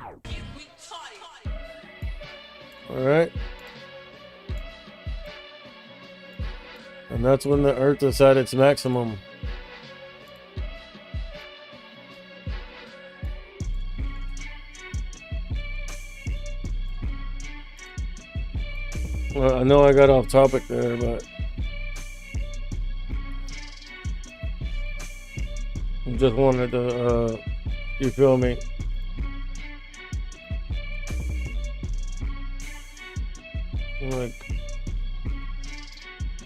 S1: All right. And that's when the Earth is at its maximum. Well, I know I got off topic there, but I just wanted to, you feel me? Like,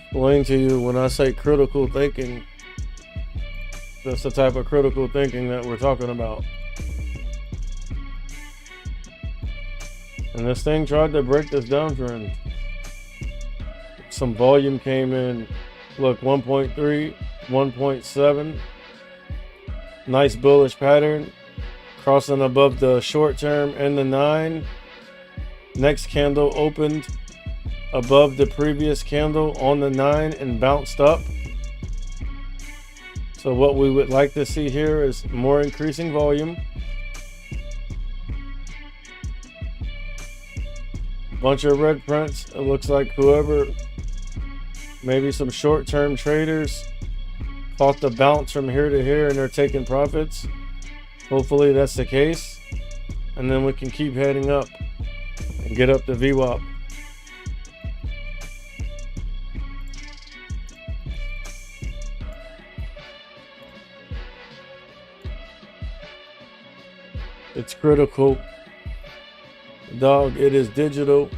S1: explain to you when I say critical thinking, that's the type of critical thinking that we're talking about. And this thing tried to break this downtrend. Some volume came in, look, 1.3, 1.7. Nice bullish pattern, crossing above the short term and the 9. Next candle opened above the previous candle on the 9 and bounced up. So what we would like to see here is more increasing volume. Bunch of red prints. It looks like whoever, maybe some short-term traders, caught the bounce from here to here and they're taking profits. Hopefully that's the case. And then we can keep heading up and get up the VWAP. It's critical. Dog, it is digital.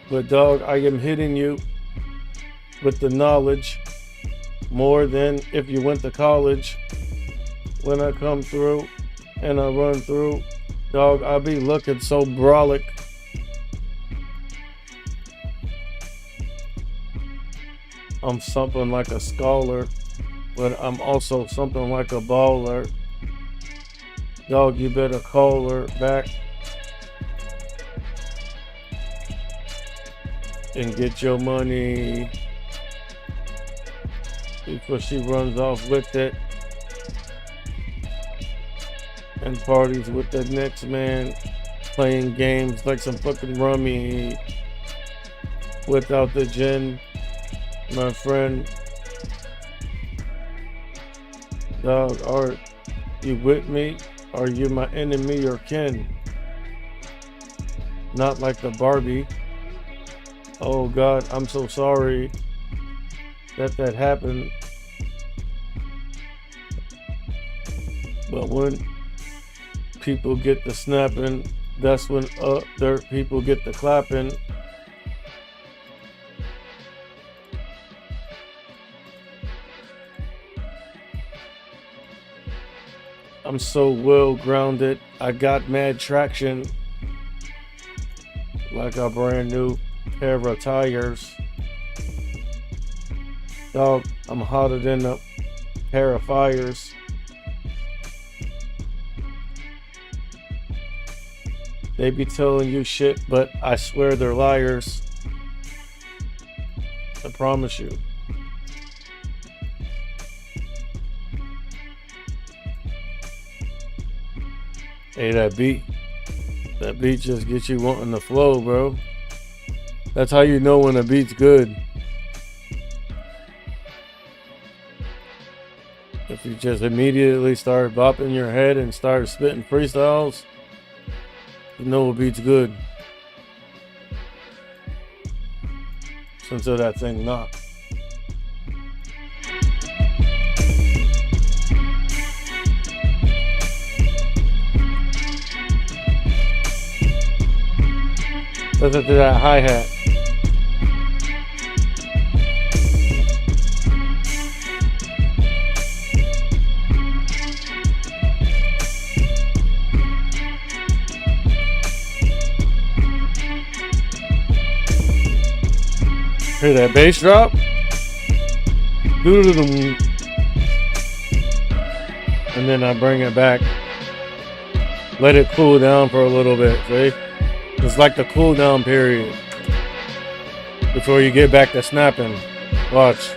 S1: But dog, I am hitting you with the knowledge more than if you went to college. When I come through and I run through, dog, I be looking so brolic. I'm something like a scholar, but I'm also something like a baller. Dog, you better call her back and get your money before she runs off with it and parties with the next man, playing games like some fucking rummy without the gin, my friend. Dog, are you with me? Are you my enemy or kin? Not like the Barbie. Oh God, I'm so sorry that happened. But when people get the snapping, that's when other people get the clapping. I'm so well grounded. I got mad traction. Like a brand new pair of tires. Dog, I'm hotter than a pair of fires. They be telling you shit, but I swear they're liars. I promise you. Hey, that beat just gets you wanting to flow, bro. That's how you know when a beat's good. If you just immediately start bopping your head and start spitting freestyles, you know it beats good. Until that thing knocked. Listen to that hi-hat. Hear that bass drop? And then I bring it back. Let it cool down for a little bit, see? It's like the cool down period before you get back to snapping. Watch.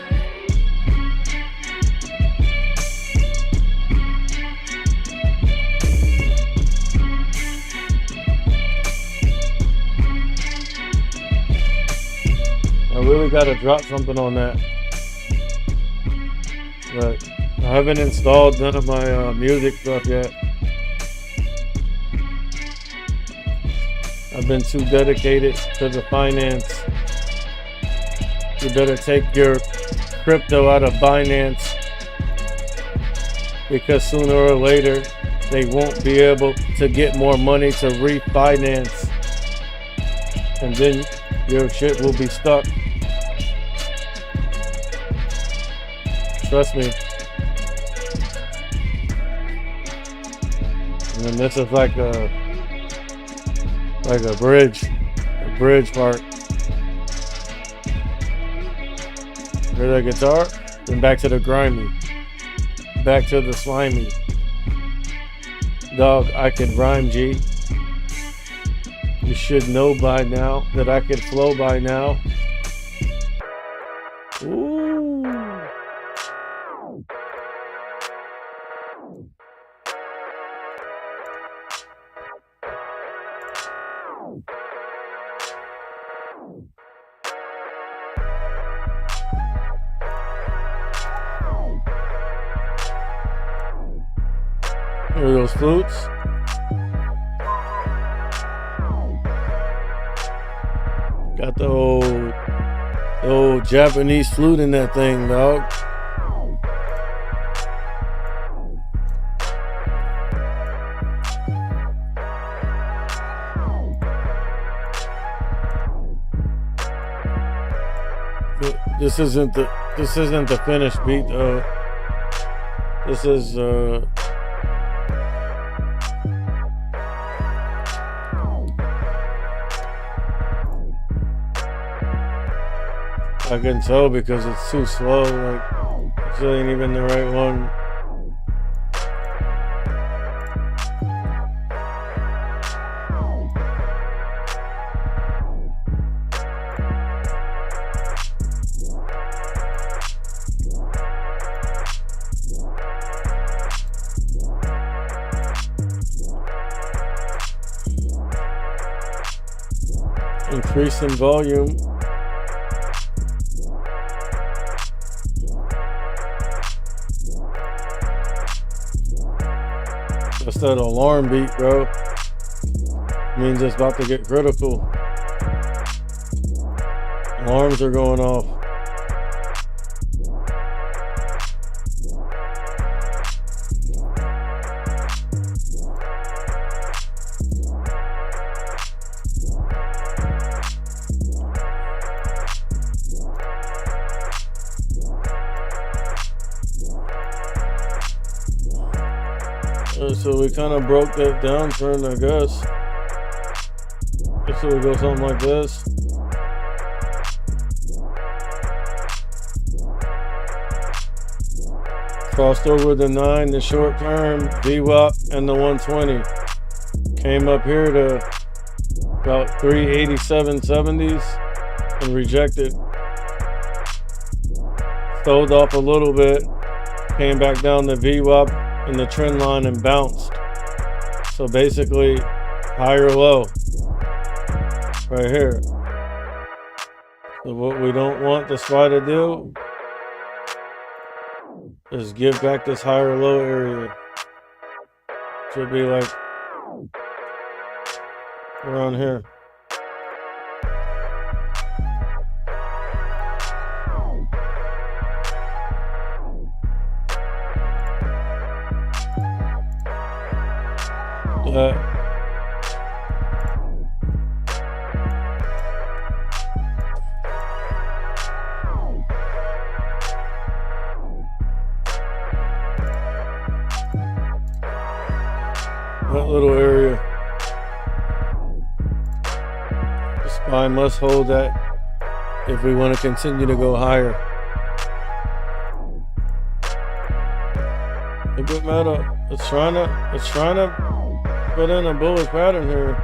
S1: I really gotta drop something on that. But I haven't installed none of my music stuff yet. I've been too dedicated to the finance. You better take your crypto out of Binance, because sooner or later they won't be able to get more money to refinance, and then your shit will be stuck. Trust me. And then this is like a bridge part. Hear that guitar? Then back to the grimy, back to the slimy. Dog, I can rhyme, G. You should know by now that I can flow by now. Ooh. Hear those flutes? Got the old Japanese flute in that thing, dog. This isn't the finished beat though. This is I can tell because it's too slow, like this ain't even the right one. Increase in volume. That's that alarm beat, bro. Means it's about to get critical. Alarms are going off. So we kind of broke that downturn, I guess. So we go something like this. Crossed over the 9, the short term, VWAP, and the 120. Came up here to about 387.70s and rejected. Sold off a little bit. Came back down to VWAP in the trend line and bounced. So basically, high or low, right here. So what we don't want the SPY to do Just give back this higher low area. Should be like around here. That little area. The spine must hold that if we want to continue to go higher. A good meta. It's trying to put in a bullish pattern here.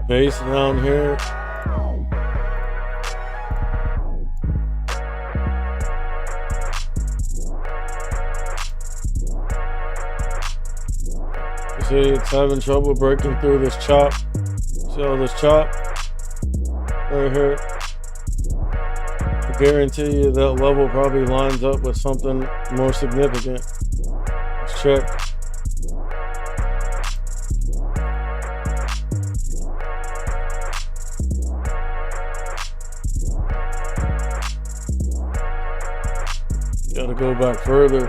S1: Base down here. See, it's having trouble breaking through this chop. See all this chop right here? I guarantee you that level probably lines up with something more significant. Let's check. Gotta go back further.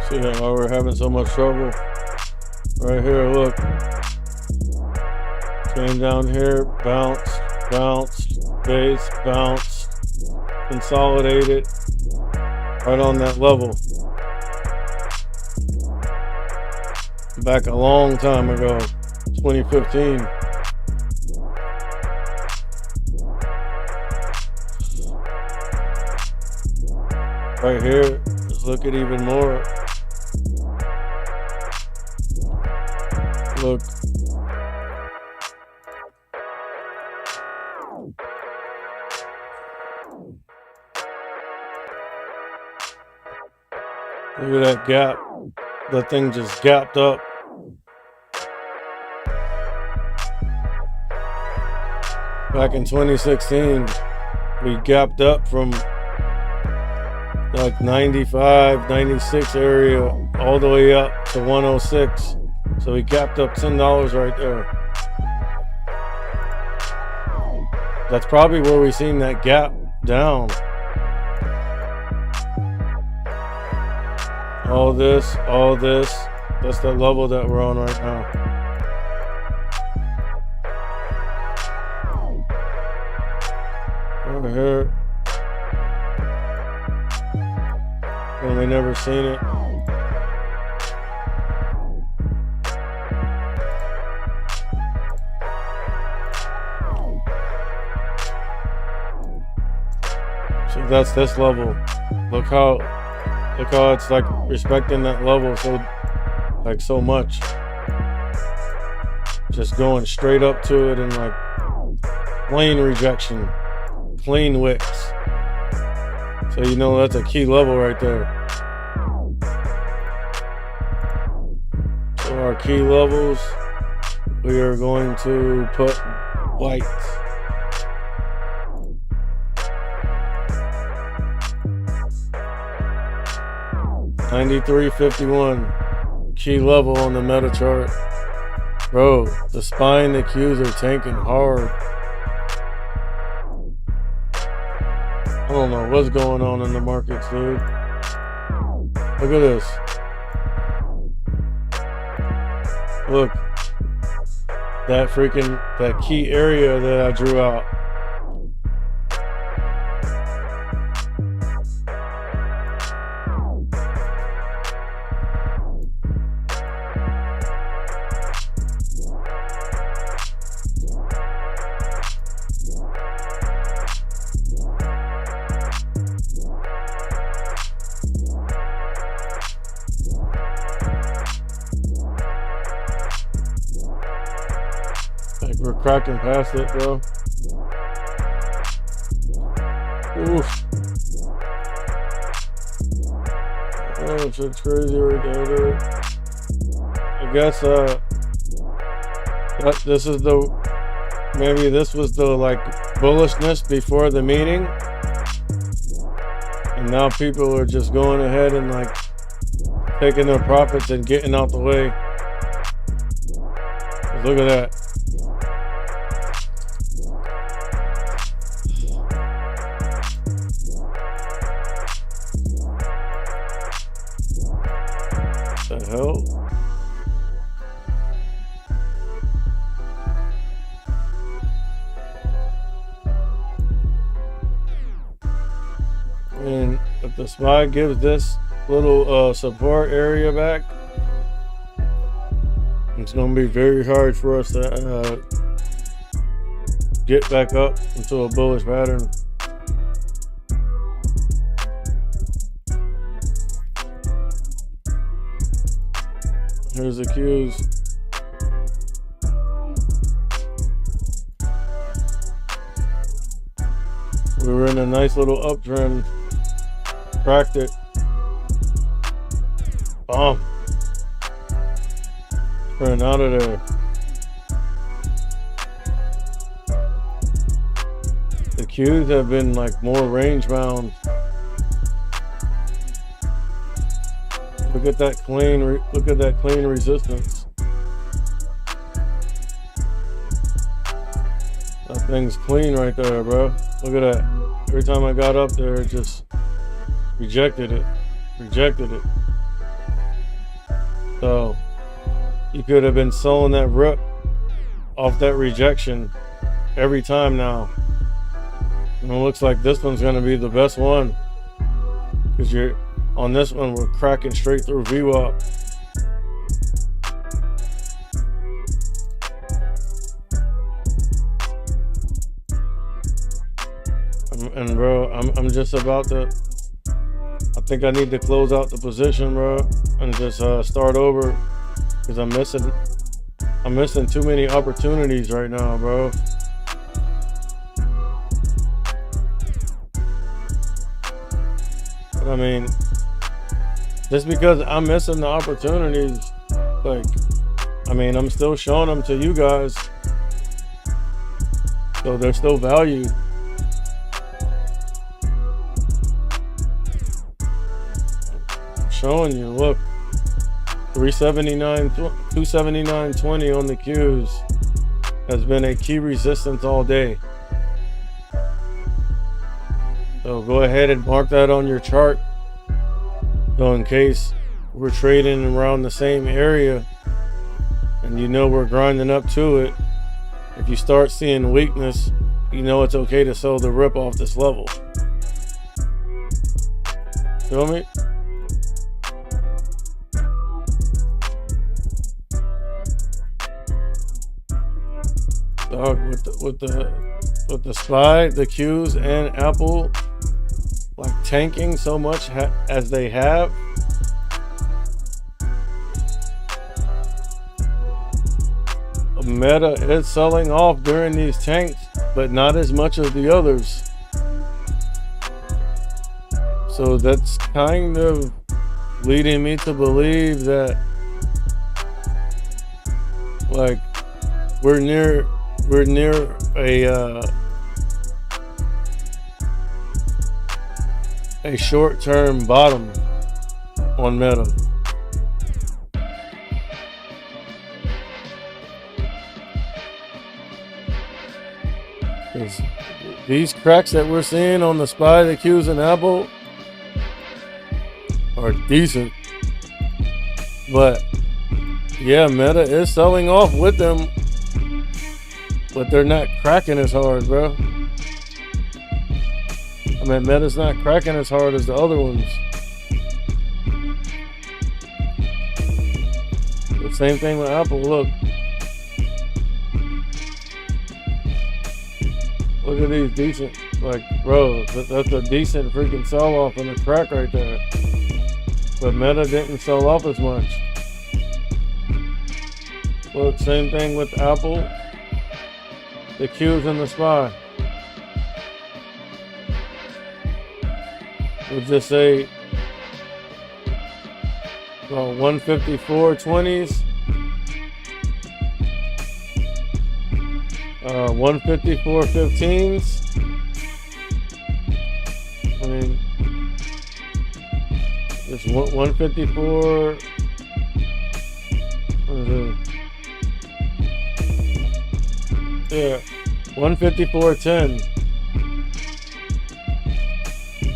S1: See how we're having so much trouble? Right here, look. Came down here, bounced, base, bounced, consolidated, right on that level. Back a long time ago, 2015. Right here, let's look at even more. Look. Look at that gap. That thing just gapped up. Back in 2016, we gapped up from like 95, 96 area all the way up to 106. So we gapped up $10 right there. That's probably where we seen that gap down. All this, that's the level that we're on right now. Over here. Really never seen it. So that's this level. Look how it's like respecting that level so much. Just going straight up to it and like plain rejection, plain wicks. So you know that's a key level right there. So our key levels, we are going to put white. $93.51 key level on the meta chart. Bro, the spine, the Qs are tanking hard. I don't know what's going on in the markets, dude. Look at this. Look. That key area that I drew out. cracking past it, bro. Oof. Oh, shit's crazy right there, dude. I guess this is maybe this was the like bullishness before the meeting, and now people are just going ahead and like taking their profits and getting out the way. Look at that. The hell? And if the SPY gives this little support area back, it's going to be very hard for us to get back up into a bullish pattern. Here's the cues. We were in a nice little uptrend. Cracked it. Bomb. Turn out of there. The cues have been like more range bound. Look at that clean resistance. That thing's clean right there, bro. Look at that. Every time I got up there, it just rejected it. So you could have been selling that rip off that rejection every time now. And it looks like this one's going to be the best one, because you're on this one, we're cracking straight through VWAP. And bro, I'm just about to, I think I need to close out the position, bro, and just start over, because I'm missing too many opportunities right now, bro. I mean, just because I'm missing the opportunities, like, I mean, I'm still showing them to you guys, so they're still valued. Showing you, look, 279.20 on the Qs has been a key resistance all day. So go ahead and mark that on your chart. So in case we're trading around the same area and you know we're grinding up to it, if you start seeing weakness, you know it's okay to sell the rip off this level. Feel me? Dog, with the SPY, the Qs, and Apple like tanking so much as they have, Meta is selling off during these tanks, but not as much as the others. So that's kind of leading me to believe that like we're near a short-term bottom on Meta. Because these cracks that we're seeing on the SPY, the Qs, and Apple are decent. But yeah, Meta is selling off with them, but they're not cracking as hard, bro. I mean, Meta's not cracking as hard as the other ones. The same thing with Apple. Look at these decent, like, bro, that's a decent freaking sell off and a crack right there. But Meta didn't sell off as much. Look, same thing with Apple. the Q's in the SPY. We'll just say 154.20s, 154.15s. I mean, it's 154. What is it? Yeah, 154.10.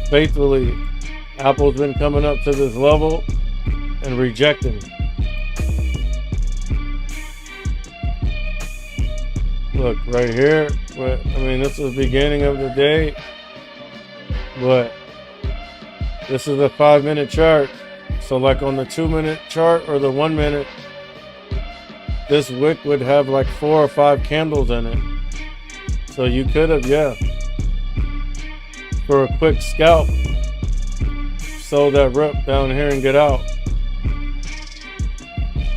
S1: Faithfully, Apple's been coming up to this level and rejecting. Look right here. I mean, this is the beginning of the day, but this is a 5-minute chart. So like on the 2-minute chart or the 1 minute, this wick would have like 4 or 5 candles in it. So you could have, yeah, for a quick scalp, sell that rip down here and get out.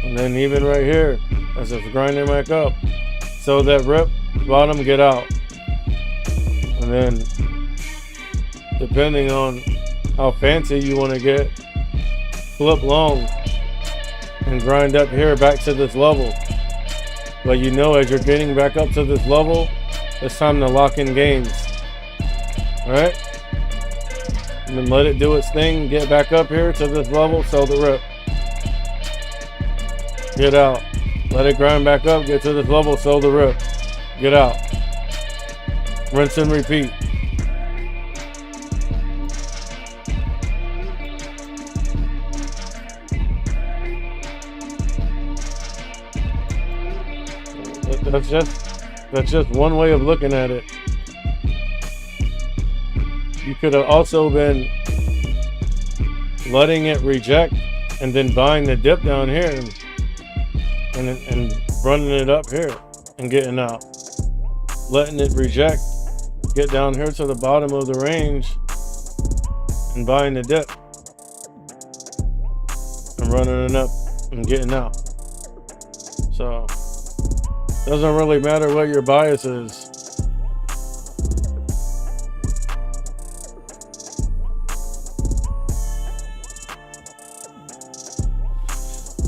S1: And then even right here, as it's grinding back up, sell that rip, bottom, get out. And then, depending on how fancy you want to get, flip long and grind up here back to this level. But you know, as you're getting back up to this level, it's time to lock in gains. Alright? And then let it do its thing, get back up here to this level, sell the rip. Get out. Let it grind back up, get to this level, sell the rip. Get out. Rinse and repeat. That's just one way of looking at it. You could have also been letting it reject and then buying the dip down here and running it up here and getting out. Letting it reject, get down here to the bottom of the range and buying the dip and running it up and getting out. So doesn't really matter what your bias is.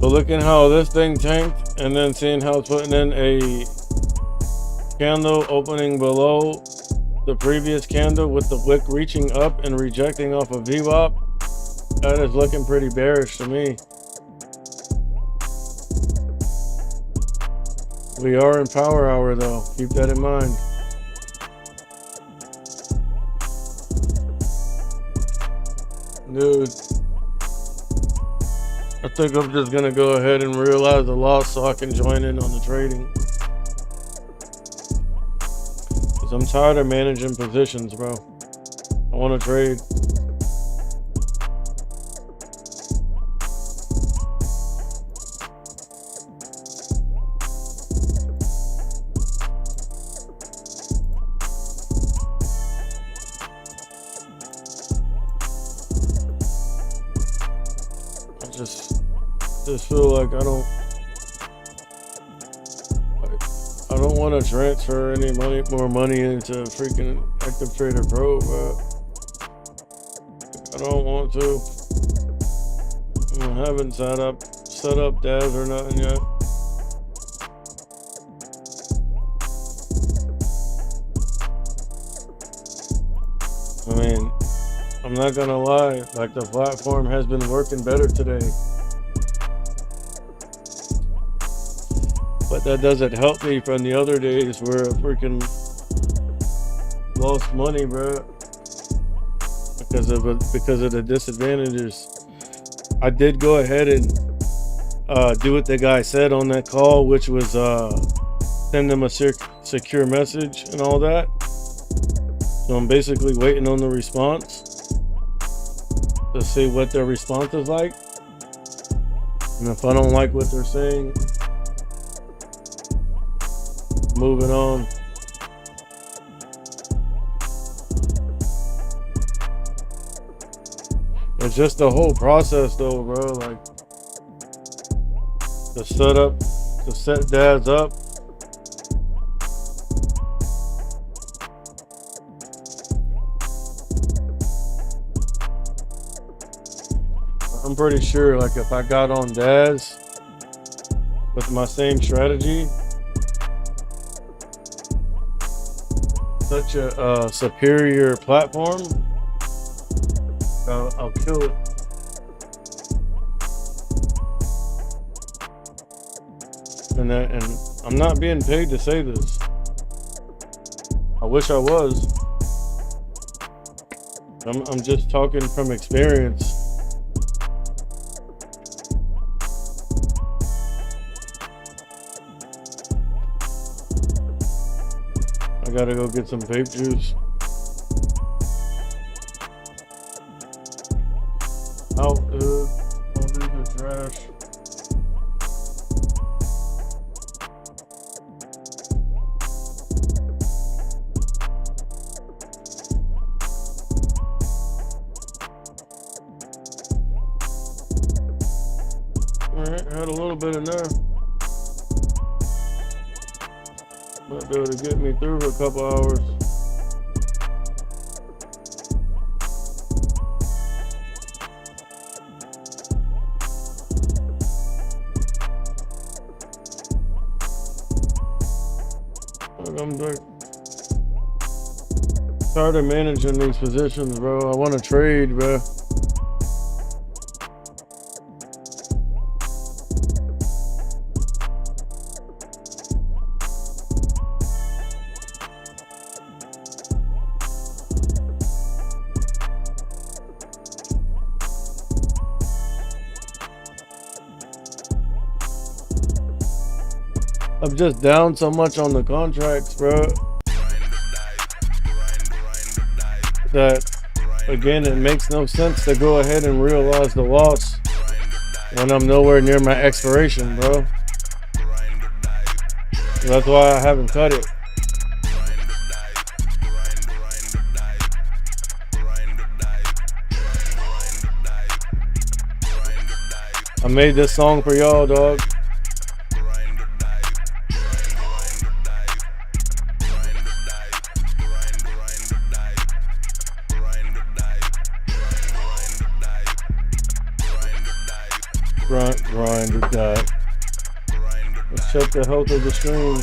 S1: So looking how this thing tanked and then seeing how it's putting in a candle opening below the previous candle with the wick reaching up and rejecting off of VWAP, that is looking pretty bearish to me. We are in power hour though, keep that in mind. Dude, I think I'm just gonna go ahead and realize the loss so I can join in on the trading. Cause I'm tired of managing positions, bro. I wanna trade. Just feel like I don't want to transfer any more money into freaking Active Trader Pro, but I don't want to. I haven't set up DAS or nothing yet. I mean, I'm not gonna lie, like the platform has been working better today. But that doesn't help me from the other days where I freaking lost money, bro. Because of the disadvantages. I did go ahead and do what the guy said on that call, which was send them a secure message and all that. So I'm basically waiting on the response to see what their response is like. And if I don't like what they're saying, moving on. It's just the whole process though, bro. Like the setup, to set DAS up I'm pretty sure, like, if I got on Daz with my same strategy, such a superior platform, I'll kill it. And I'm not being paid to say this. I wish I was. I'm just talking from experience. I gotta go get some vape juice. Out, dude. All these are trash. Alright, had a little bit in there. Might be able to get me through for a couple hours. I'm like tired of managing these positions, bro. I want to trade, bro. I'm just down so much on the contracts, bro, that, again, it makes no sense to go ahead and realize the loss when I'm nowhere near my expiration, bro. That's why I haven't cut it. I made this song for y'all, dog. Grind or die. Let's check the health of the stream.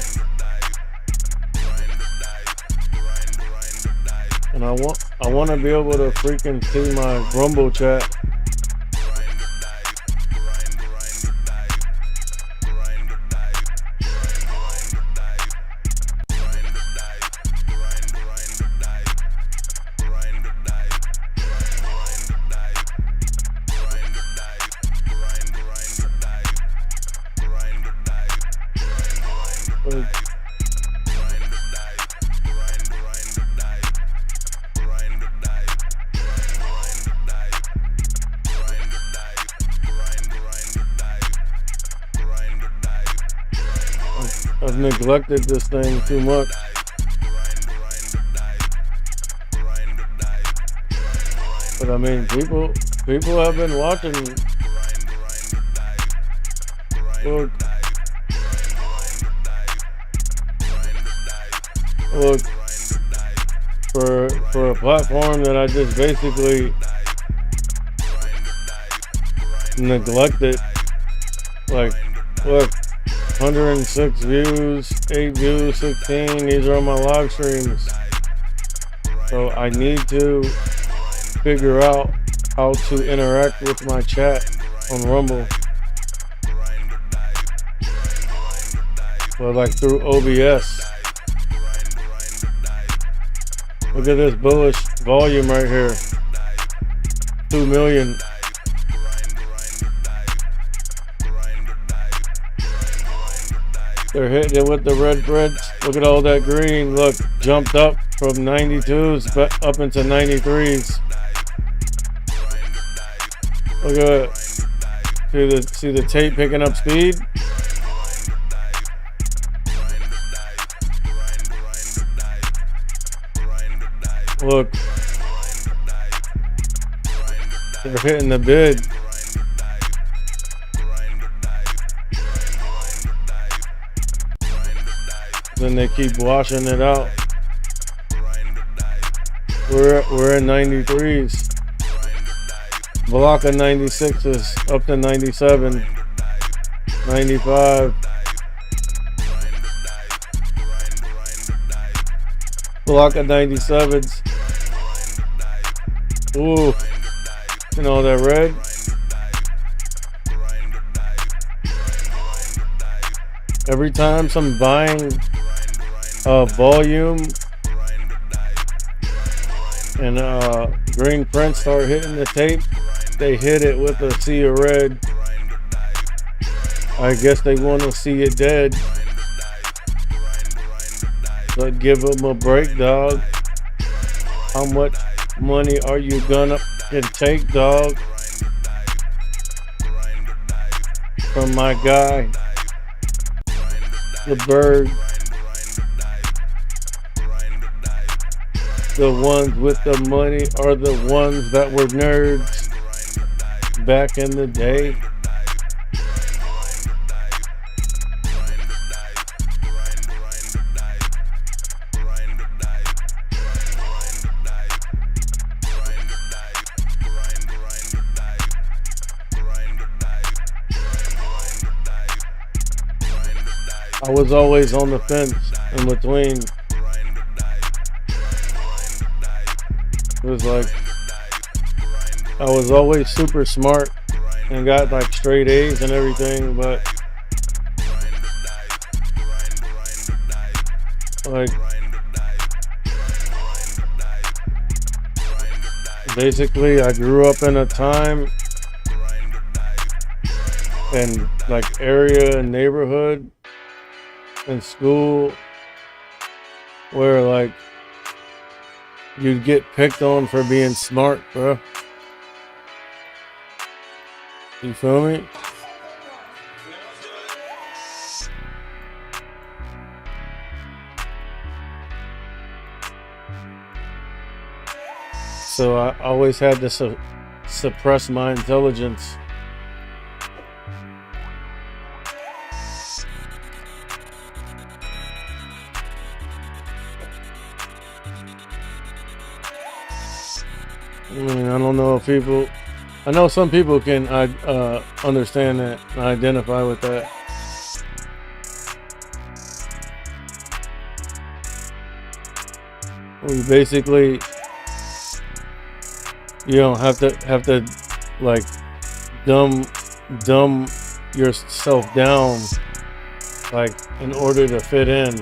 S1: And I want to be able to freaking see my Rumble chat. I've neglected this thing too much. But I mean, people have been watching. Look, for a platform that I just basically neglected. Like, look. 106 views, 8 views, 16. These are on my live streams. So I need to figure out how to interact with my chat on Rumble. But like through OBS. Look at this bullish volume right here. 2 million. They're hitting it with the red threads. Look at all that green. Look, jumped up from 92s up into 93s. Look at it. See the tape picking up speed? Look. They're hitting the bid. Then they keep washing it out. We're in 93s. Block of 96s up to 97, 95. Block of 97s. Ooh, you know that red? Every time some buying volume and green print start hitting the tape, they hit it with a sea of red. I guess they want to see it dead. But give them a break, dog. How much money are you gonna take, dog? From my guy, the bird. The ones with the money are the ones that were nerds back in the day. I was always on the fence in between. It was like I was always super smart and got like straight A's and everything, but like basically I grew up in a time and like area and neighborhood and school where like you'd get picked on for being smart, bro. You feel me? So I always had to suppress my intelligence. I mean, I don't know if people, I know some people can understand that and identify with that. We basically, you don't have to like dumb yourself down like in order to fit in.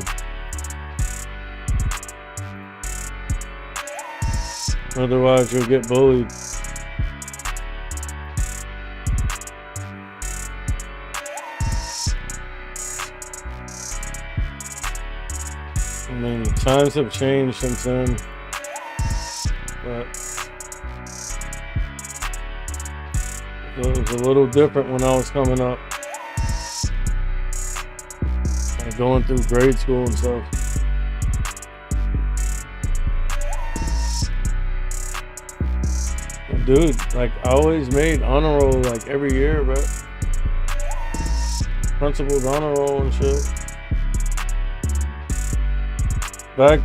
S1: Otherwise, you'll get bullied. I mean, times have changed since then, but it was a little different when I was coming up, like going through grade school and stuff. Dude, like I always made honor roll like every year, bro. Principal's honor roll and shit. Back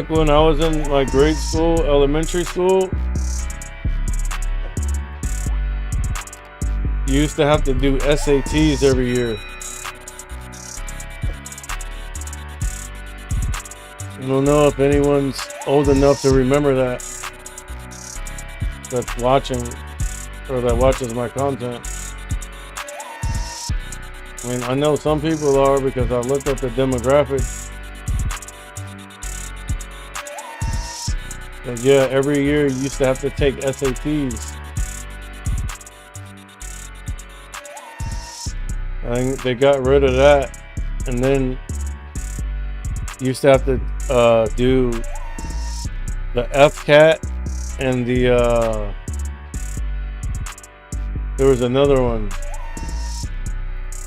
S1: when I was in like grade school, elementary school, you used to have to do SATs every year. I don't know if anyone's old enough to remember that. That's watching or that watches my content. I mean, I know some people are because I looked at the demographics. But yeah, every year you used to have to take SATs. I think they got rid of that, and then you used to have to do the FCAT. And there was another one,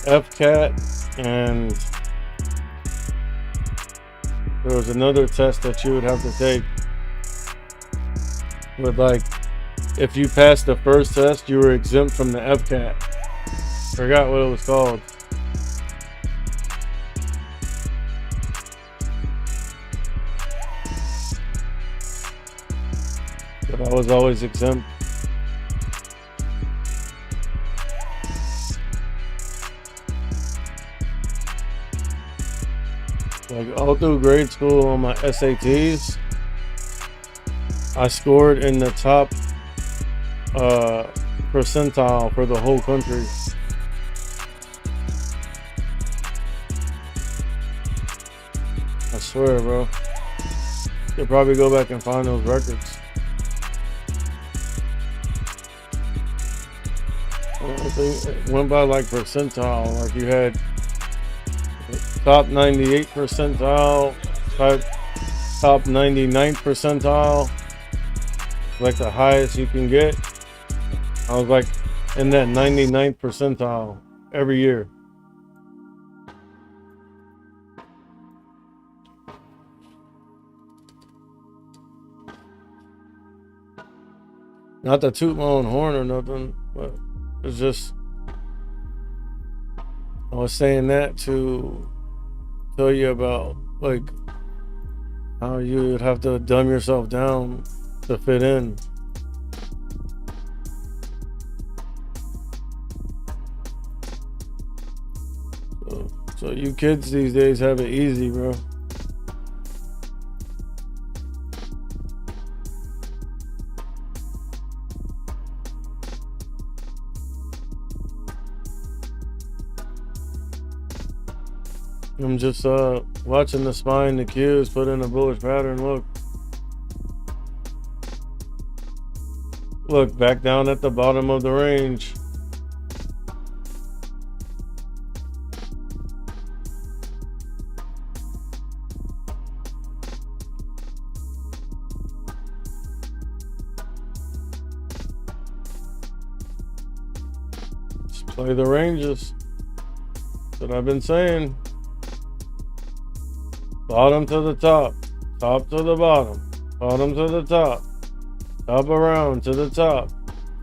S1: FCAT, and there was another test that you would have to take. With like, if you passed the first test, you were exempt from the FCAT. Forgot what it was called. But I was always exempt. Like all through grade school on my SATs, I scored in the top percentile for the whole country. I swear, bro. You'll probably go back and find those records. I think it went by like percentile. Like you had top 98 percentile, top 99th percentile, like the highest you can get. I was like in that 99th percentile every year. Not to toot my own horn or nothing, but it's just, I was saying that to tell you about like how you would have to dumb yourself down to fit in. So you kids these days have it easy, bro. I'm just watching the spine, the cues, put in a bullish pattern. Look, back down at the bottom of the range. Just play the ranges. That's what I've been saying. Bottom to the top, top to the bottom, bottom to the top, top around to the top,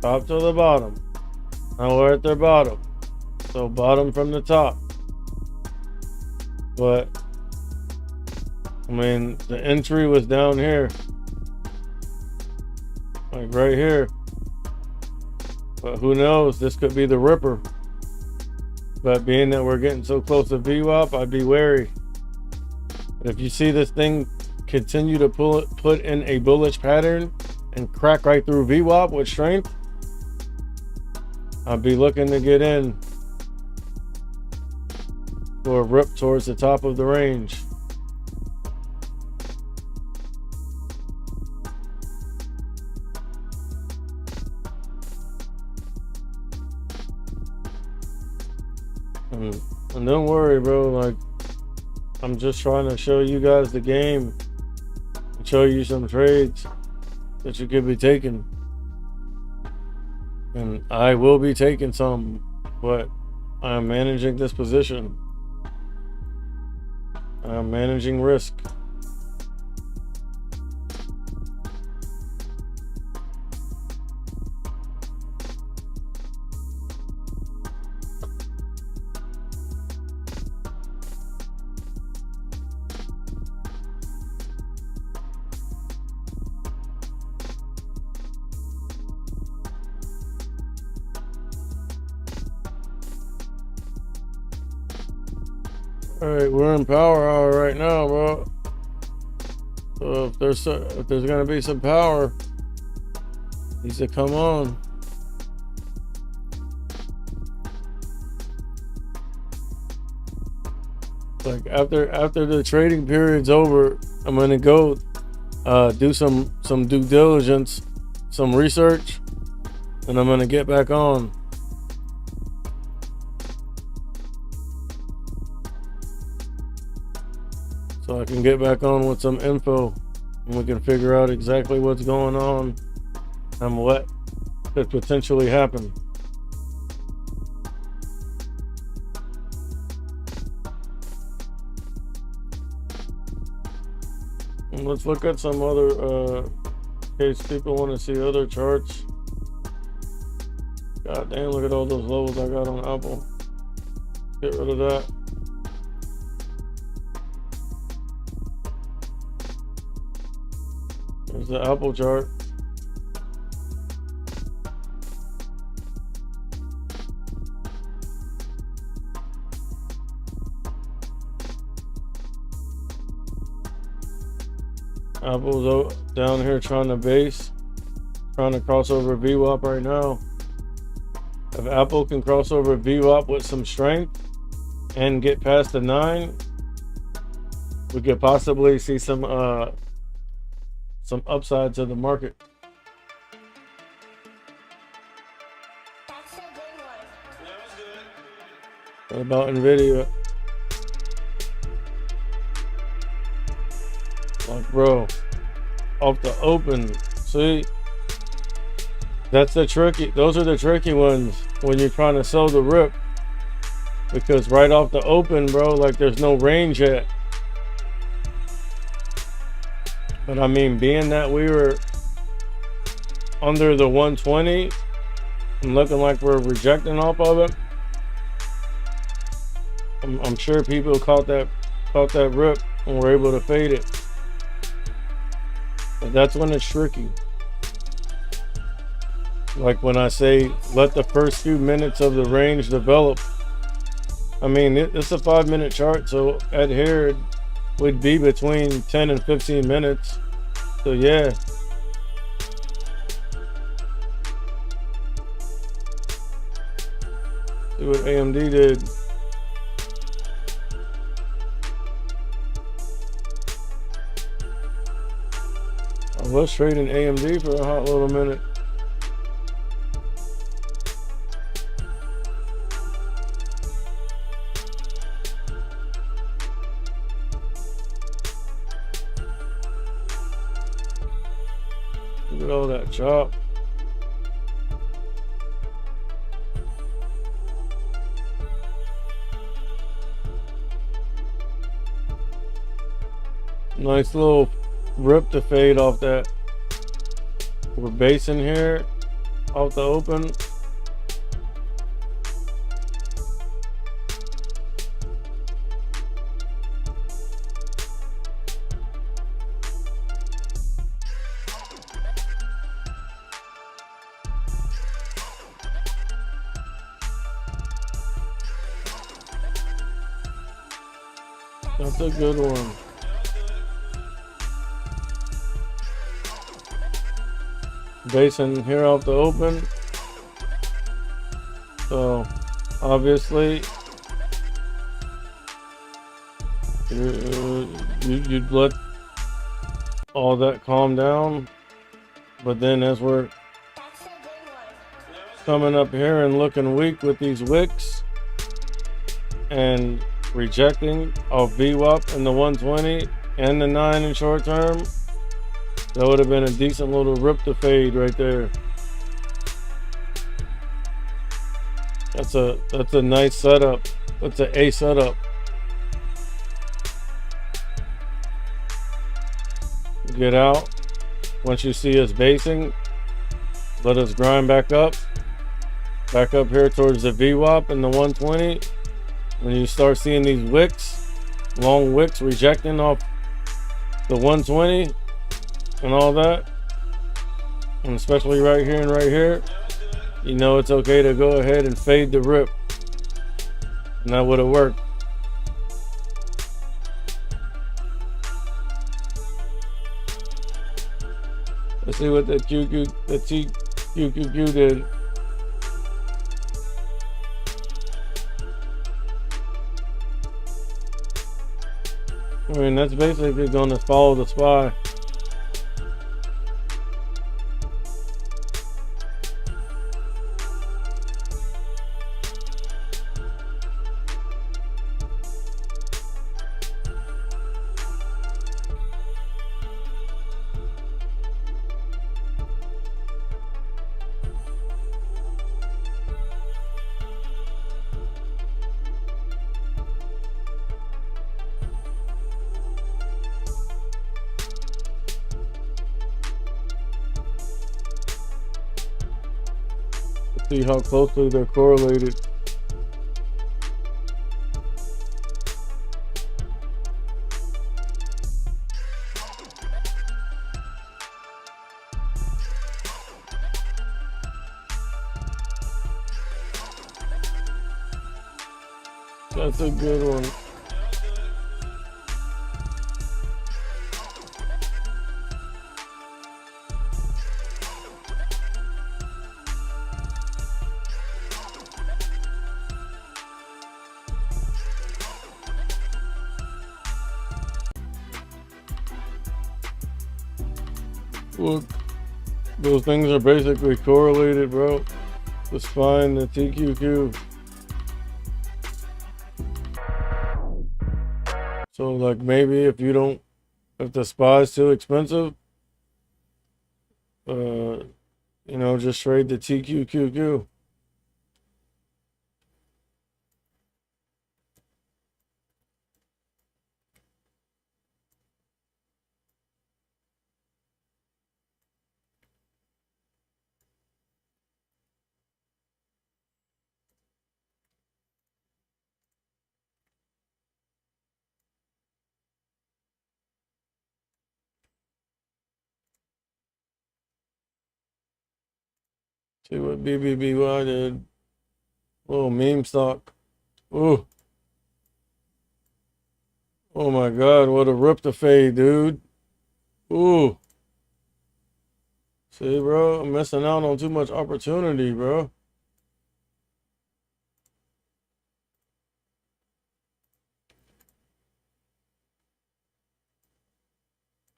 S1: top to the bottom. Now we're at their bottom, so bottom from the top. But I mean, the entry was down here, like right here. But who knows? This could be the ripper. But being that we're getting so close to VWAP, I'd be wary. But if you see this thing continue to put in a bullish pattern and crack right through VWAP with strength, I'd be looking to get in for a rip towards the top of the range. And don't worry, bro, like, I'm just trying to show you guys the game and show you some trades that you could be taking. And I will be taking some, but I'm managing this position. I'm managing risk. All right, we're in power hour right now, bro. So if there's gonna be some power, needs to come on. Like after the trading period's over, I'm gonna go do some due diligence, some research, and I'm gonna get back on. So I can get back on with some info and we can figure out exactly what's going on and what could potentially happen. And let's look at some other, in case people want to see other charts. God damn, look at all those lows I got on Apple. Get rid of that. There's the Apple chart. Apple's down here trying to base, trying to cross over VWAP right now. If Apple can cross over VWAP with some strength and get past the 9, we could possibly see some upside to the market. What about Nvidia? Like, bro, off the open, see? Those are the tricky ones when you're trying to sell the rip. Because right off the open, bro, like there's no range yet. But I mean, being that we were under the 120 and looking like we're rejecting off of it, I'm sure people caught that rip and were able to fade it. But that's when it's tricky. Like when I say let the first few minutes of the range develop. I mean, it's a 5-minute chart, so at here it would be between 10 and 15 minutes. So yeah. See what AMD did. I was trading AMD for a hot little minute. Look at all that chop. Nice little rip to fade off that. We're basing here off the open. That's a good one. Basing here off the open. So obviously you'd let all that calm down, but then as we're coming up here and looking weak with these wicks and rejecting off VWAP in the 120 and the 9 in short term, that would have been a decent little rip to fade right there. That's a nice setup. That's an A setup. Get out. Once you see us basing, let us grind back up here towards the VWAP and the 120. When you start seeing these wicks, long wicks rejecting off the 120 and all that, and especially right here and right here, you know it's okay to go ahead and fade the rip. And that would have worked. Let's see what the TQQQ did. I mean, that's basically going to follow the SPY. See how closely they're correlated. That's a good one. Look, those things are basically correlated, bro. The spine, the TQQ. So like maybe if you don't, if the SPY is too expensive, uh, just trade the TQQQ. See what BBBY did. Little meme stock. Ooh. Oh my God, what a rip to fade, dude. Ooh. See, bro, I'm missing out on too much opportunity, bro.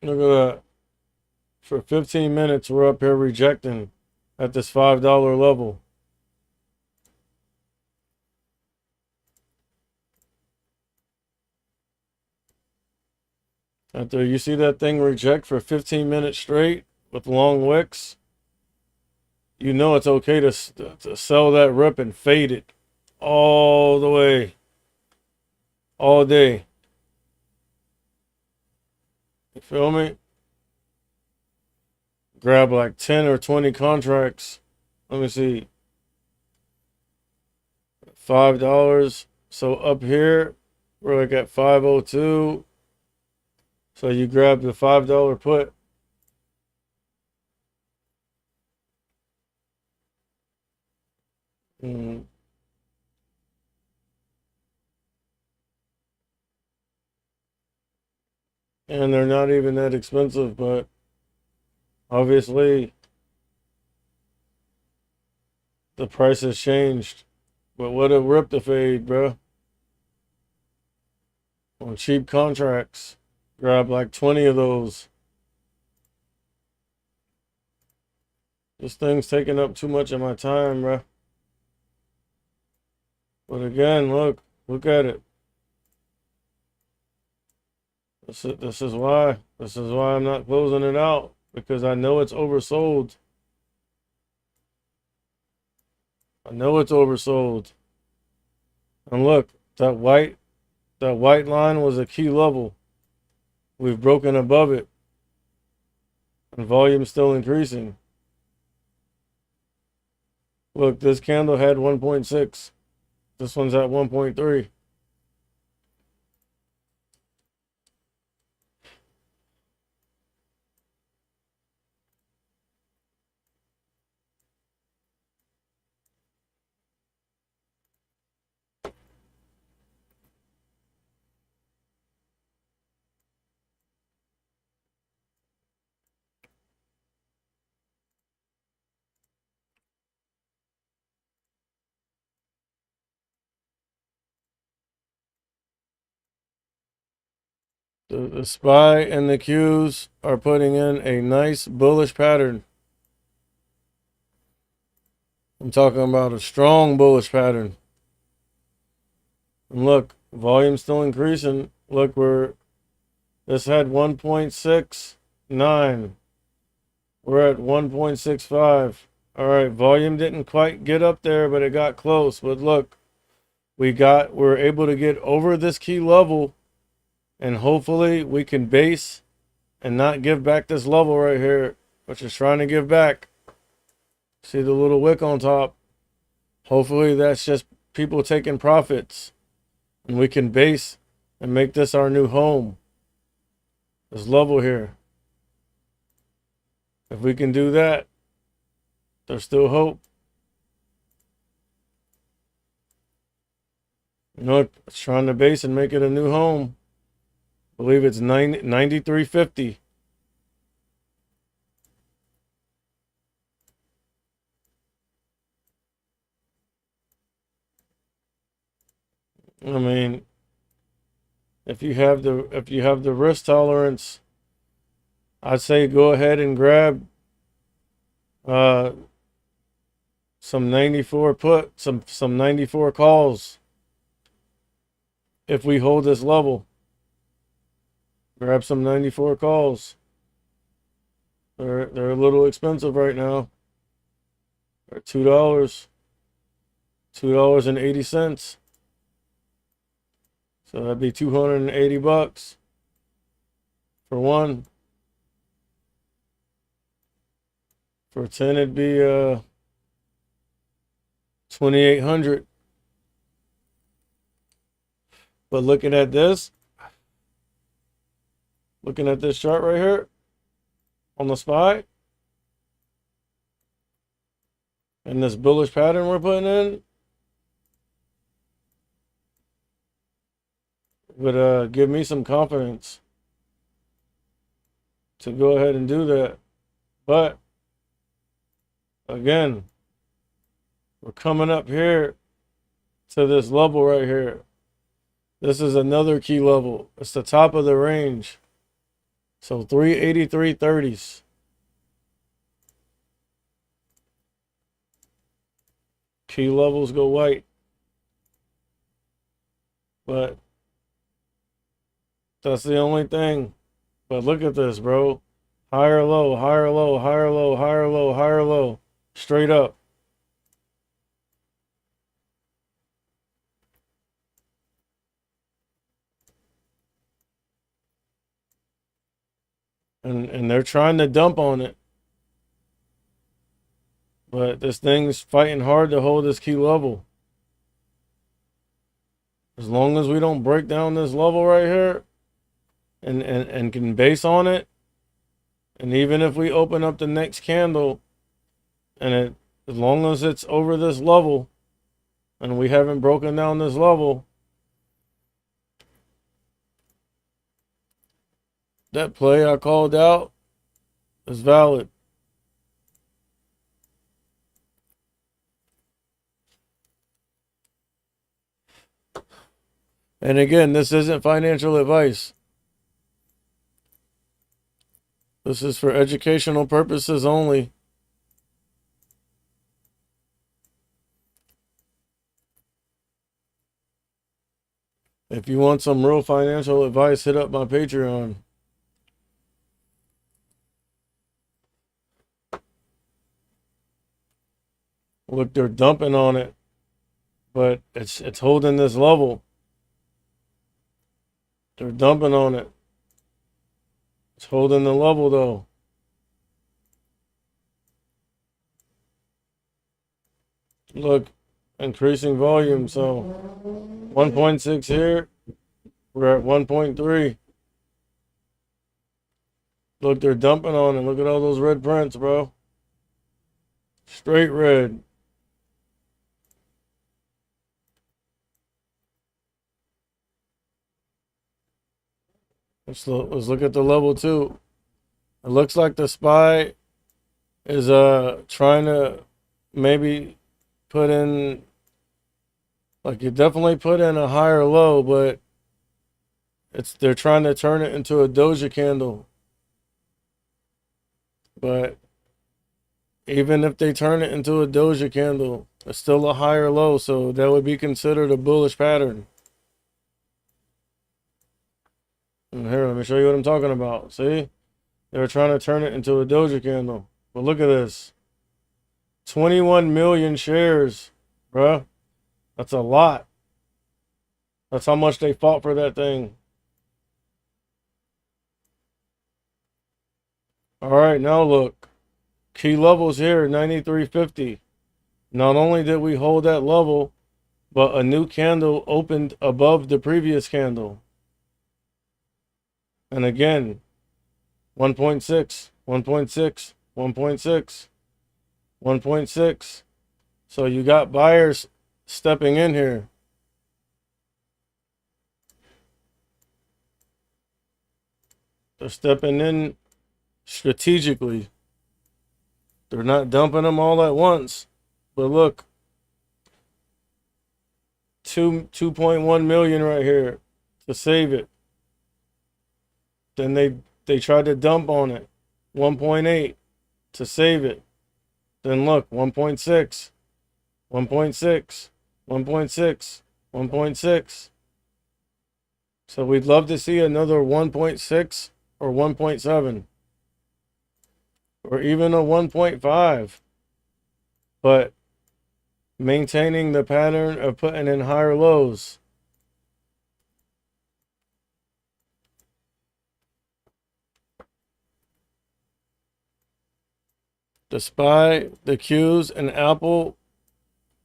S1: Look at that. For 15 minutes, we're up here rejecting at this $5 level. After you see that thing reject for 15 minutes straight with long wicks, you know it's okay to sell that rip and fade it all the way, all day. You feel me? Grab like 10 or 20 contracts. Let me see. $5. So up here, we're like at 502. So you grab the $5 put. Mm. And they're not even that expensive, but obviously the price has changed. But what a rip to fade, bro. On cheap contracts. Grab like 20 of those. This thing's taking up too much of my time, bro. But again, look at it. This is why. This is why I'm not closing it out. Because I know it's oversold. I know it's oversold. And look, that white line was a key level. We've broken above it. And volume's still increasing. Look, this candle had 1.6. This one's at 1.3. The SPY and the Qs are putting in a nice bullish pattern. I'm talking about a strong bullish pattern. And look, volume's still increasing. Look, this had 1.69. We're at 1.65. All right, volume didn't quite get up there, but it got close. But look, we're able to get over this key level, and hopefully we can base and not give back this level right here, which is trying to give back. See the little wick on top? Hopefully that's just people taking profits, and we can base and make this our new home. This level here. If we can do that, there's still hope. It's trying to base and make it a new home. I believe it's 93.50. I mean, if you have the risk tolerance I'd say go ahead and grab uh some 94 some 94 calls if we hold this level. Grab some 94 calls. They're a little expensive right now. They're $2.80. So that'd be $280 for one. For 10 it'd be 2,800. But looking at this chart right here on the SPY and this bullish pattern we're putting in would give me some confidence to go ahead and do that. But again, we're coming up here to this level right here. This is another key level. It's the top of the range. So 383.30s. Key levels go white. But that's the only thing. But look at this, bro. Higher low, higher low, higher low, higher low, higher low. Straight up. And they're trying to dump on it. But this thing's fighting hard to hold this key level. As long as we don't break down this level right here and can base on it, and even if we open up the next candle and as long as it's over this level and we haven't broken down this level, that play I called out is valid. And again, this isn't financial advice. This is for educational purposes only. If you want some real financial advice, hit up my Patreon. Look, they're dumping on it, but it's holding this level. They're dumping on it. It's holding the level though. Look, increasing volume. So 1.6 here. We're at 1.3. Look, they're dumping on it. Look at all those red prints, bro. Straight red. Let's look at the level 2. It looks like the SPY is trying to maybe put in, like, you definitely put in a higher low, but they're trying to turn it into a doja candle. But even if they turn it into a doja candle, it's still a higher low, so that would be considered a bullish pattern. And here, let me show you what I'm talking about. See? They were trying to turn it into a doja candle. But look at this. 21 million shares, bruh. That's a lot. That's how much they fought for that thing. All right, now look. Key levels here, 93.50. Not only did we hold that level, but a new candle opened above the previous candle. And again, 1.6, 1.6, 1.6, 1.6. So you got buyers stepping in here. They're stepping in strategically. They're not dumping them all at once. But look, 2.1 million right here to save it. Then they tried to dump on it. 1.8 to save it. Then look, 1.6, 1.6, 1.6, 1.6. So we'd love to see another 1.6 or 1.7 or even a 1.5. But maintaining the pattern of putting in higher lows. The SPY, the Qs, and Apple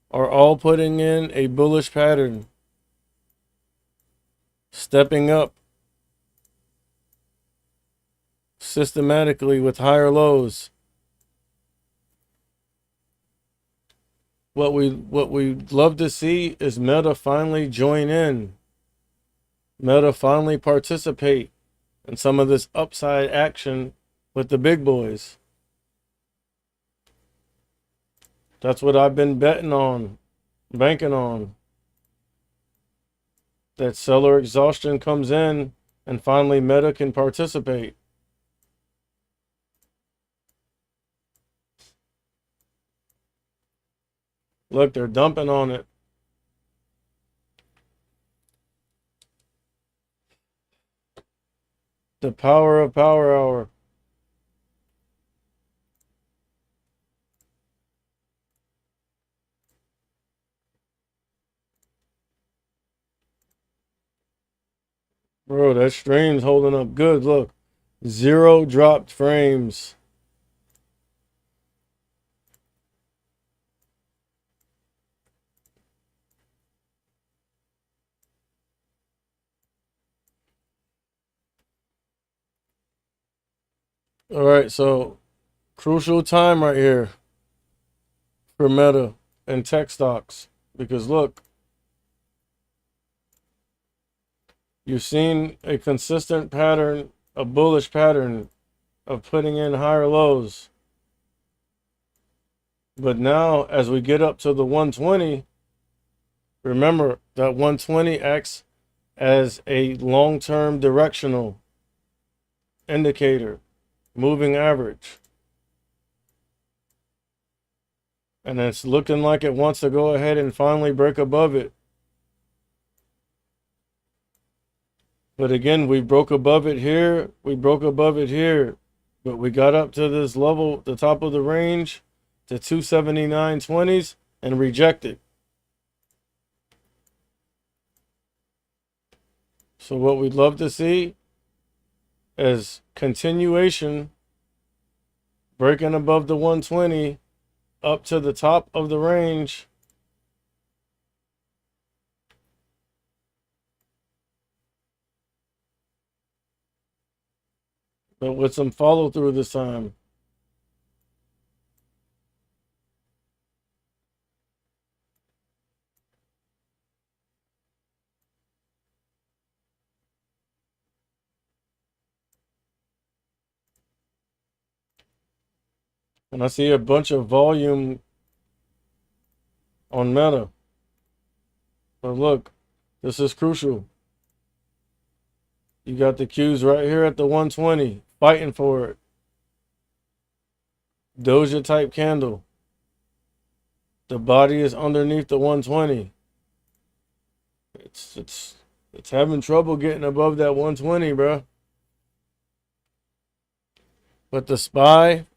S1: are all putting in a bullish pattern, stepping up systematically with higher lows. What we'd love to see is Meta finally join in. Meta finally participate in some of this upside action with the big boys. That's what I've been betting on, banking on. That seller exhaustion comes in and finally Meta can participate. Look, they're dumping on it. The power of Power Hour. Bro, that stream's holding up good. Look, 0 dropped frames. All right, so crucial time right here for Meta and tech stocks. Because look, you've seen a consistent pattern, a bullish pattern of putting in higher lows. But now, as we get up to the 120, remember that 120 acts as a long-term directional indicator, moving average. And it's looking like it wants to go ahead and finally break above it. But again, we broke above it here. We broke above it here. But we got up to this level, the top of the range, to 279.20s and rejected. So what we'd love to see is continuation, breaking above the 120, up to the top of the range. But with some follow through this time. And I see a bunch of volume on Meta. But look, this is crucial. You got the Qs right here at the 120, fighting for it. Doja type candle. The body is underneath the 120. It's having trouble getting above that 120, bro. But the SPY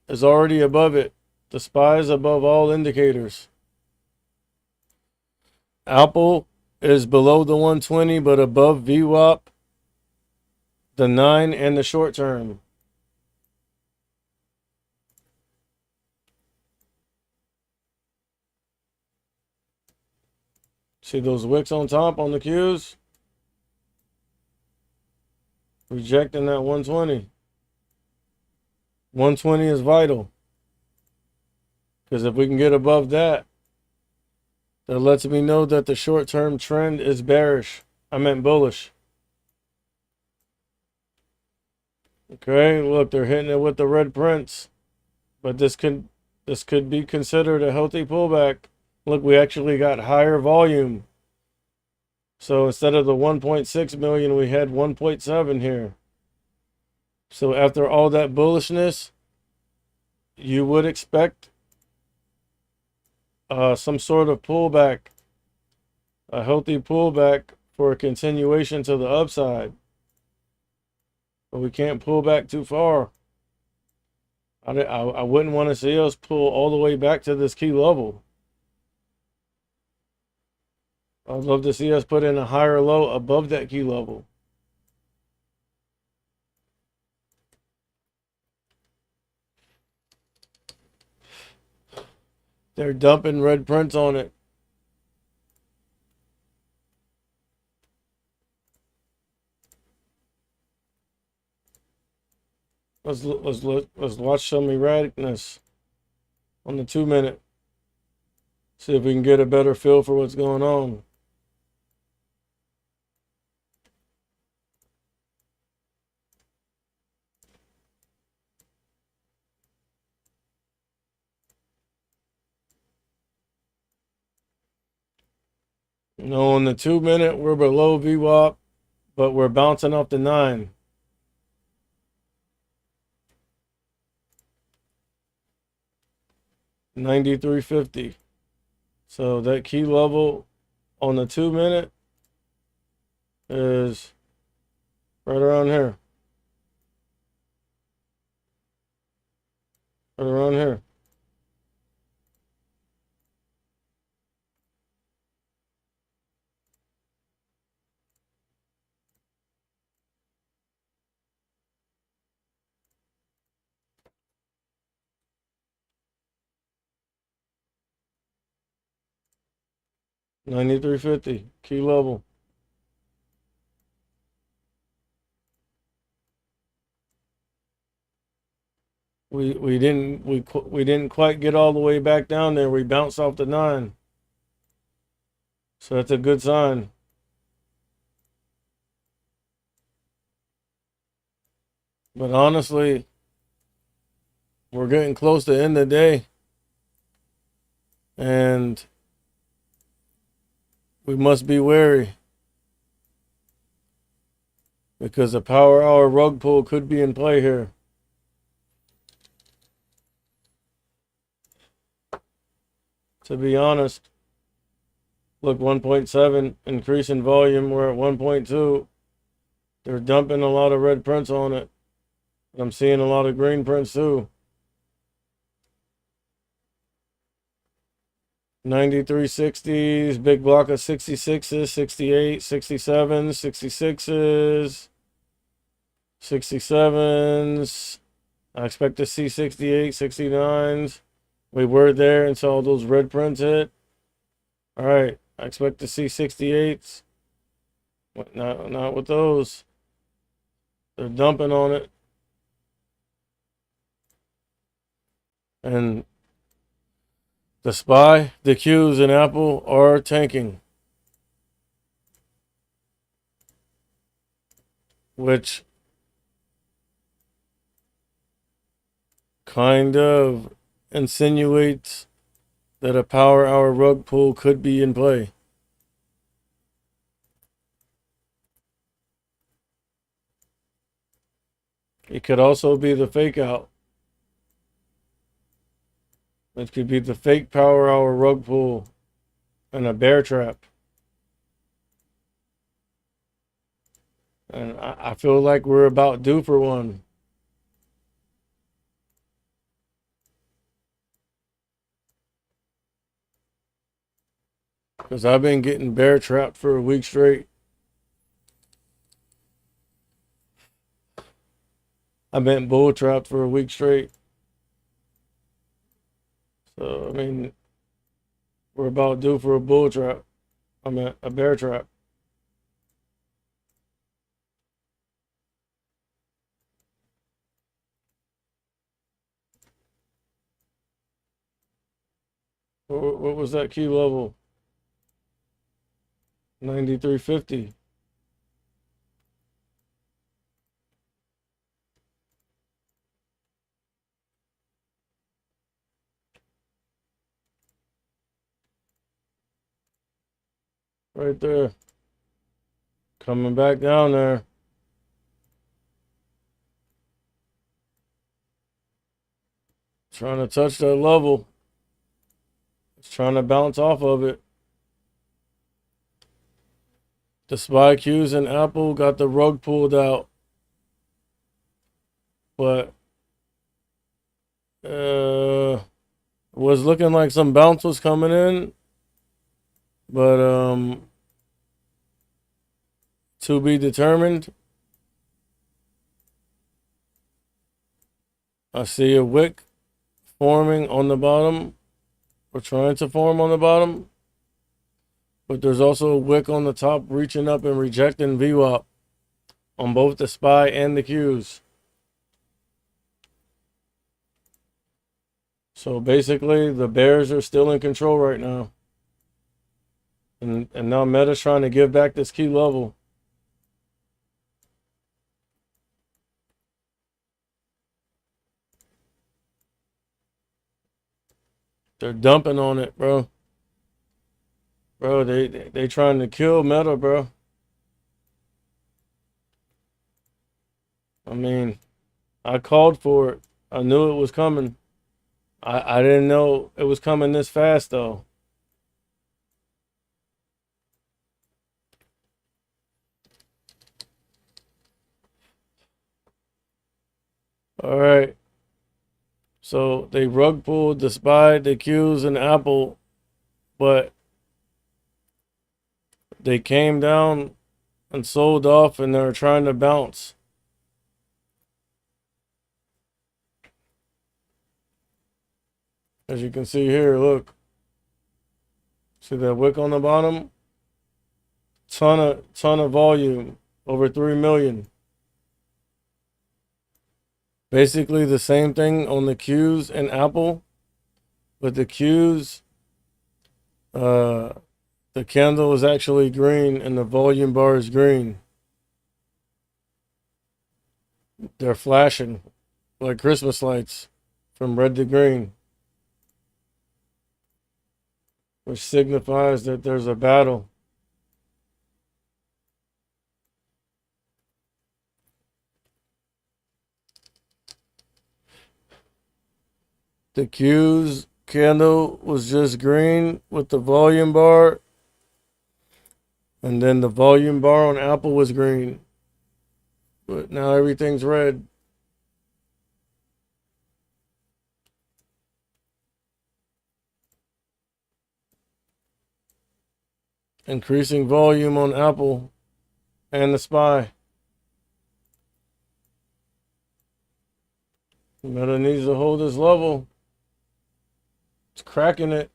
S1: is already above it. The SPY is above all indicators. Apple is below the 120, but above VWAP, the 9, and the short term. See those wicks on top on the Qs? Rejecting that 120. 120 is vital. Because if we can get above that, that lets me know that the short-term trend is bearish. I meant bullish. Okay, look, they're hitting it with the red prints. But this could be considered a healthy pullback. Look, we actually got higher volume. So instead of the 1.6 million, we had 1.7 here. So after all that bullishness, you would expect some sort of pullback, a healthy pullback for a continuation to the upside. But we can't pull back too far. I wouldn't want to see us pull all the way back to this key level. I'd love to see us put in a higher low above that key level. They're dumping red prints on it. Let's watch some erraticness on the 2-minute. See if we can get a better feel for what's going on. You know, on the 2-minute, we're below VWAP, but we're bouncing off the 9. $93.50. So that key level on the 2-minute is right around here. Right around here. $93.50 key level. We didn't quite get all the way back down there. We bounced off the 9. So that's a good sign. But honestly, we're getting close to the end of the day. And we must be wary. Because a power hour rug pull could be in play here. To be honest, look, 1.7 increase in volume. We're at 1.2. They're dumping a lot of red prints on it. I'm seeing a lot of green prints too. 93.60s, big block of 66s, 68, 67s, 66s, 67s. I expect to see 68, 69s. We were there and saw those red prints hit. All right, I expect to see 68s. Not with those. They're dumping on it. And the SPY, the Qs, and Apple are tanking. Which kind of insinuates that a power hour rug pull could be in play. It could also be the fake out. It could be the fake power hour rug pull and a bear trap. And I feel like we're about due for one. Because I've been getting bear trapped for a week straight. I've been bull trapped for a week straight. So, I mean, we're about due for a bull trap. I mean, a bear trap. What was that key level? 93.50. Right there. Coming back down there. Trying to touch that level. It's trying to bounce off of it. The SPY Qs and Apple got the rug pulled out. But was looking like some bounce was coming in. But to be determined. I see a wick forming on the bottom, or trying to form on the bottom. But there's also a wick on the top reaching up and rejecting VWAP on both the SPY and the Qs. So basically, the bears are still in control right now. And now Meta's trying to give back this key level. They're dumping on it, bro. Bro, they trying to kill Meta, bro. I mean, I called for it. I knew it was coming. I didn't know it was coming this fast, though. All right. So they rug pulled the SPY, the Qs, and Apple, but they came down and sold off, and they're trying to bounce. As you can see here, look. See that wick on the bottom? Ton of volume, over 3 million. Basically the same thing on the Qs and Apple, but the Qs, the candle is actually green and the volume bar is green. They're flashing like Christmas lights from red to green, which signifies that there's a battle. The Q's candle was just green with the volume bar, and then the volume bar on Apple was green, but now everything's red. Increasing volume on Apple and the SPY. Meta needs to hold this level. It's cracking it.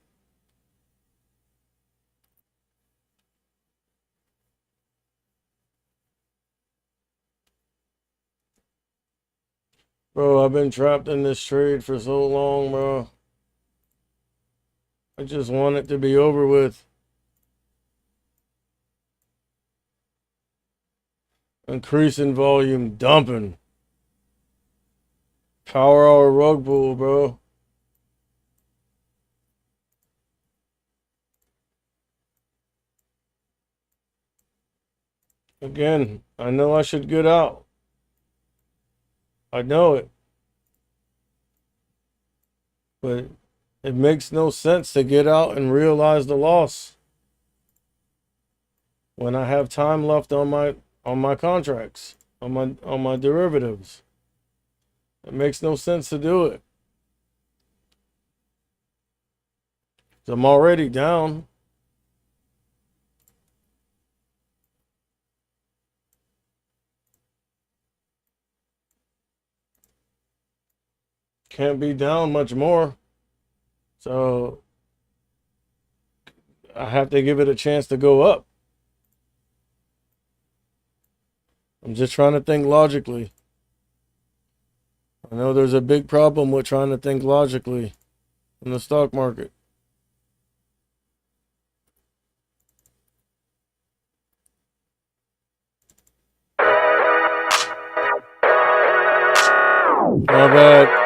S1: Bro, I've been trapped in this trade for so long, bro. I just want it to be over with. Increasing volume, dumping. Power hour rug pull, bro. Again, I know I should get out. I know it. But it makes no sense to get out and realize the loss when I have time left on my contracts, on my derivatives. It makes no sense to do it. I'm already down. Can't be down much more. So I have to give it a chance to go up. I'm just trying to think logically. I know there's a big problem with trying to think logically in the stock market. My bad.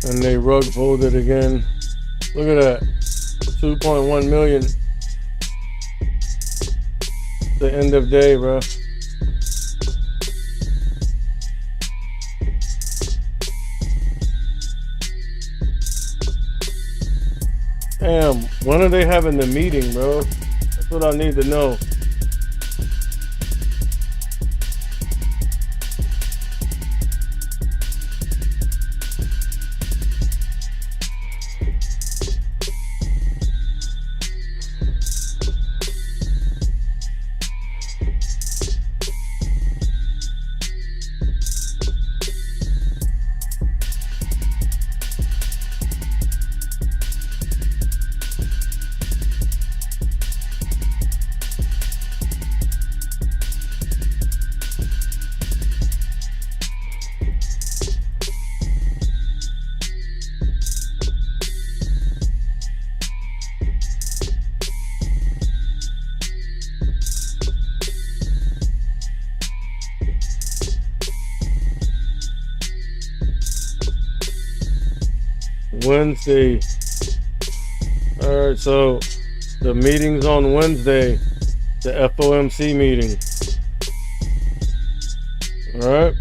S1: And they rug pulled it again. Look at that. 2.1 million. The end of day, bro. Damn, when are they having the meeting, bro? That's what I need to know. Wednesday. All right, so the meeting's on Wednesday, the FOMC meeting. All right.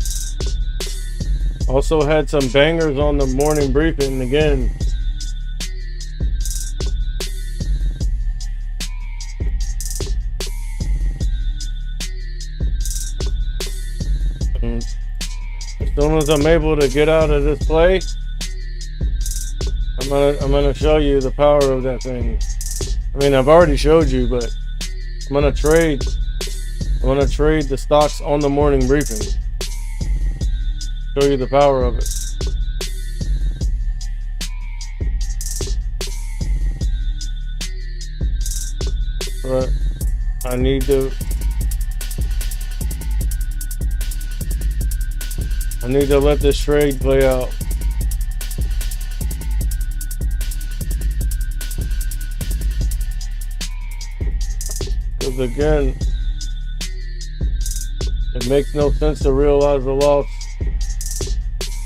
S1: Also had some bangers on the morning briefing again. As soon as I'm able to get out of this play, I'm gonna show you the power of that thing. I mean, I've already showed you, but I'm gonna trade the stocks on the morning briefing. Show you the power of it. But I need to let this trade play out. Because again, it makes no sense to realize the loss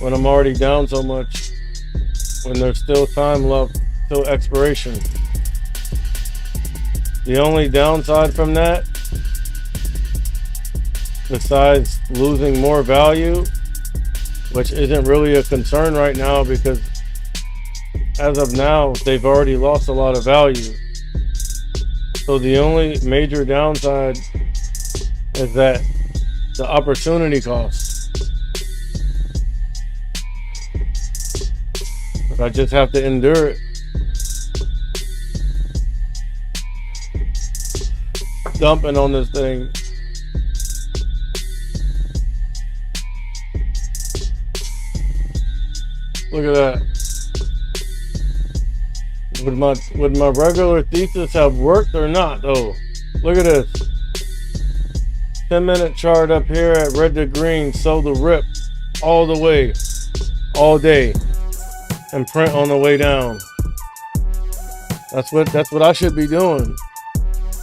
S1: when I'm already down so much, when there's still time left till expiration. The only downside from that, besides losing more value, which isn't really a concern right now because as of now, they've already lost a lot of value. So the only major downside is that the opportunity cost. But I just have to endure it. Dumping on this thing. Look at that. Would my regular thesis have worked or not though? Look at this. 10-minute chart up here at red to green, sold the rip all the way, all day, and print on the way down. That's what I should be doing.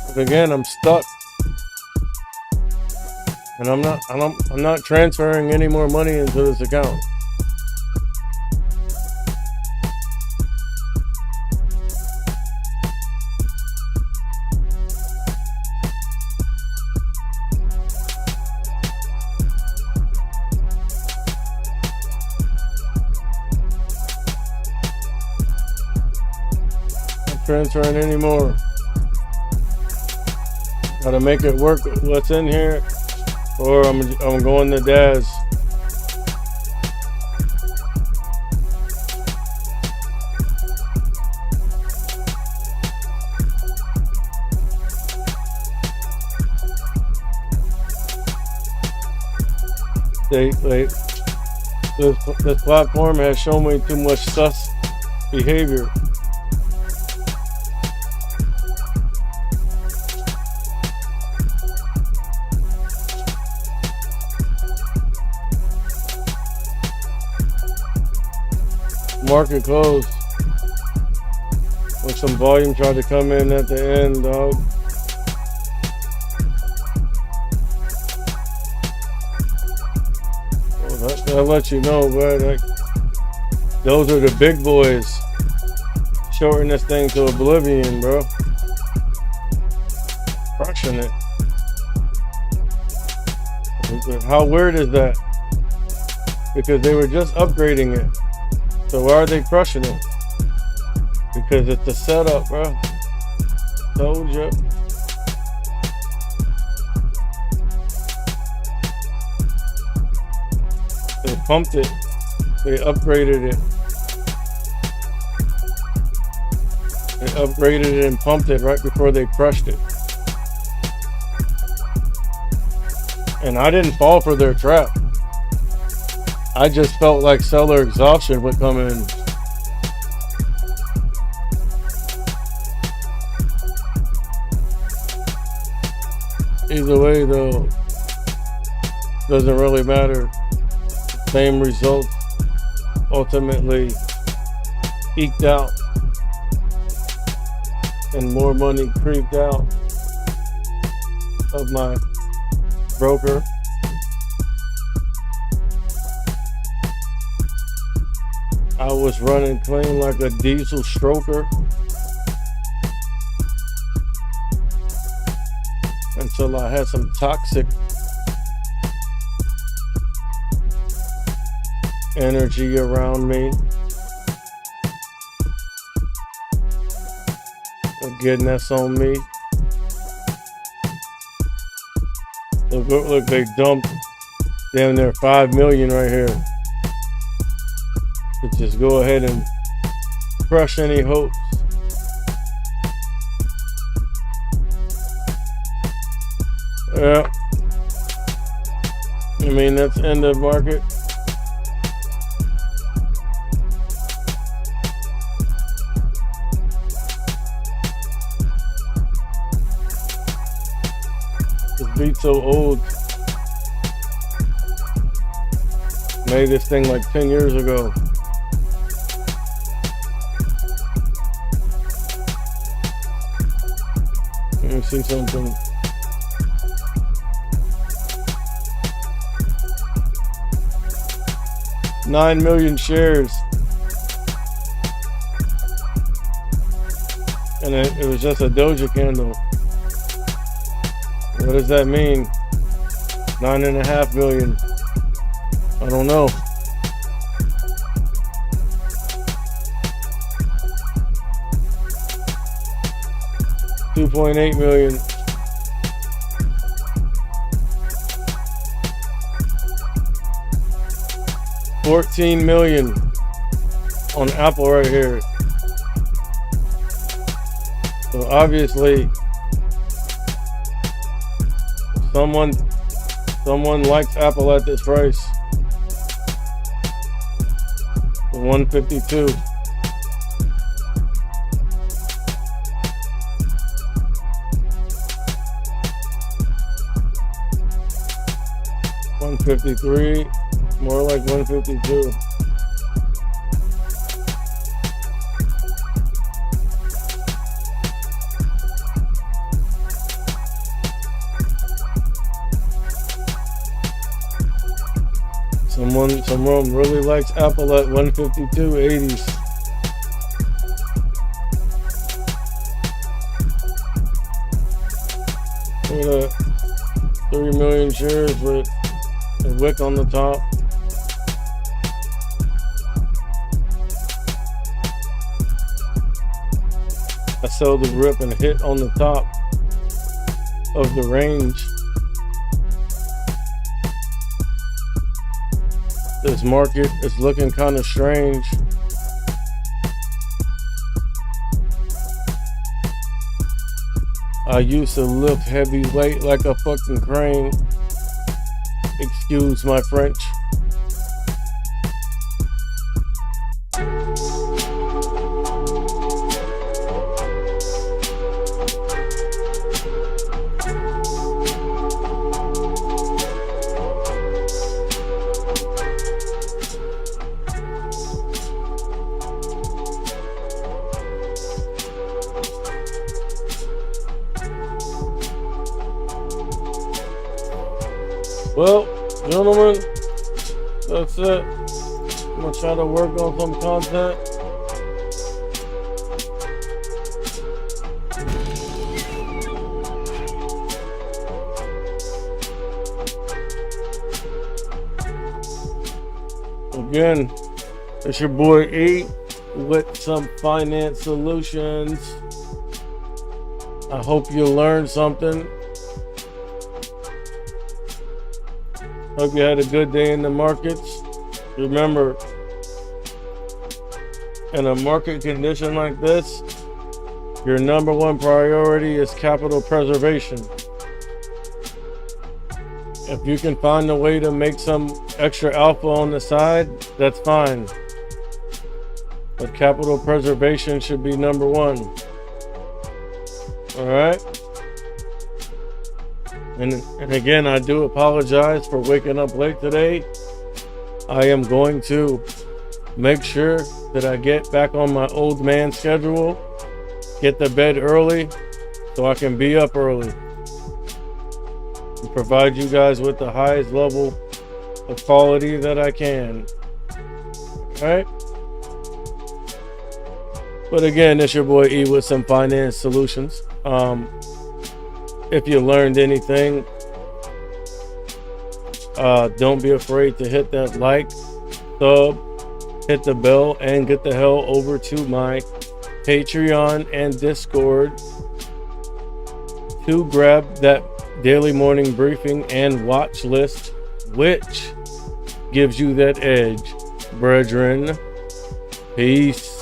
S1: But again, I'm stuck. And I'm not transferring any more money into this account. Transferring anymore. Gotta make it work what's in here, or I'm going to Daz. This platform has shown me too much sus behavior. Market closed with some volume tried to come in at the end, dog. Well, that'll let you know, bro. Like, Those are the big boys. Shorting this thing to oblivion, bro. Crushing it. How weird is that? Because they were just upgrading it. So why are they crushing it? Because it's a setup, bro. Told you. They pumped it. They upgraded it. They upgraded it and pumped it right before they crushed it. And I didn't fall for their trap. I just felt like seller exhaustion would come in. Either way, though, doesn't really matter. Same results ultimately eked out, and more money creeped out of my broker. I was running clean like a diesel stroker until I had some toxic energy around me. Again, that's on me. Look, they dumped down there 5 million right here. To just go ahead and crush any hopes. Yeah. I mean, that's end of market. This beat's so old. Made this thing like 10 years ago. Let me see something. $9 million shares. And it was just a doja candle. What does that mean? 9.5 million. I don't know. $2.8 million. $14 million on Apple right here. So obviously someone likes Apple at this price. 152. $153, more like 152. Someone really likes Apple at 152.80s. Look at that. 3 million shares with a wick on the top. I sold the rip and hit on the top of the range. This market is looking kind of strange. I used to lift heavyweight like a fucking crane. Excuse my French. Well, gentlemen, that's it. gonna try to work on some content. Again, it's your boy E with some finance solutions. I hope you learned something. Hope you had a good day in the markets. Remember, in a market condition like this, your number one priority is capital preservation. If you can find a way to make some extra alpha on the side, that's fine. But capital preservation should be number one. All right. And again, I do apologize for waking up late today. I am going to make sure that I get back on my old man schedule, get to bed early so I can be up early and provide you guys with the highest level of quality that I can. All right. But again, it's your boy E with some finance solutions. If you learned anything, don't be afraid to hit that like, sub, hit the bell, and get the hell over to my Patreon and Discord to grab that daily morning briefing and watch list, which gives you that edge, brethren. Peace.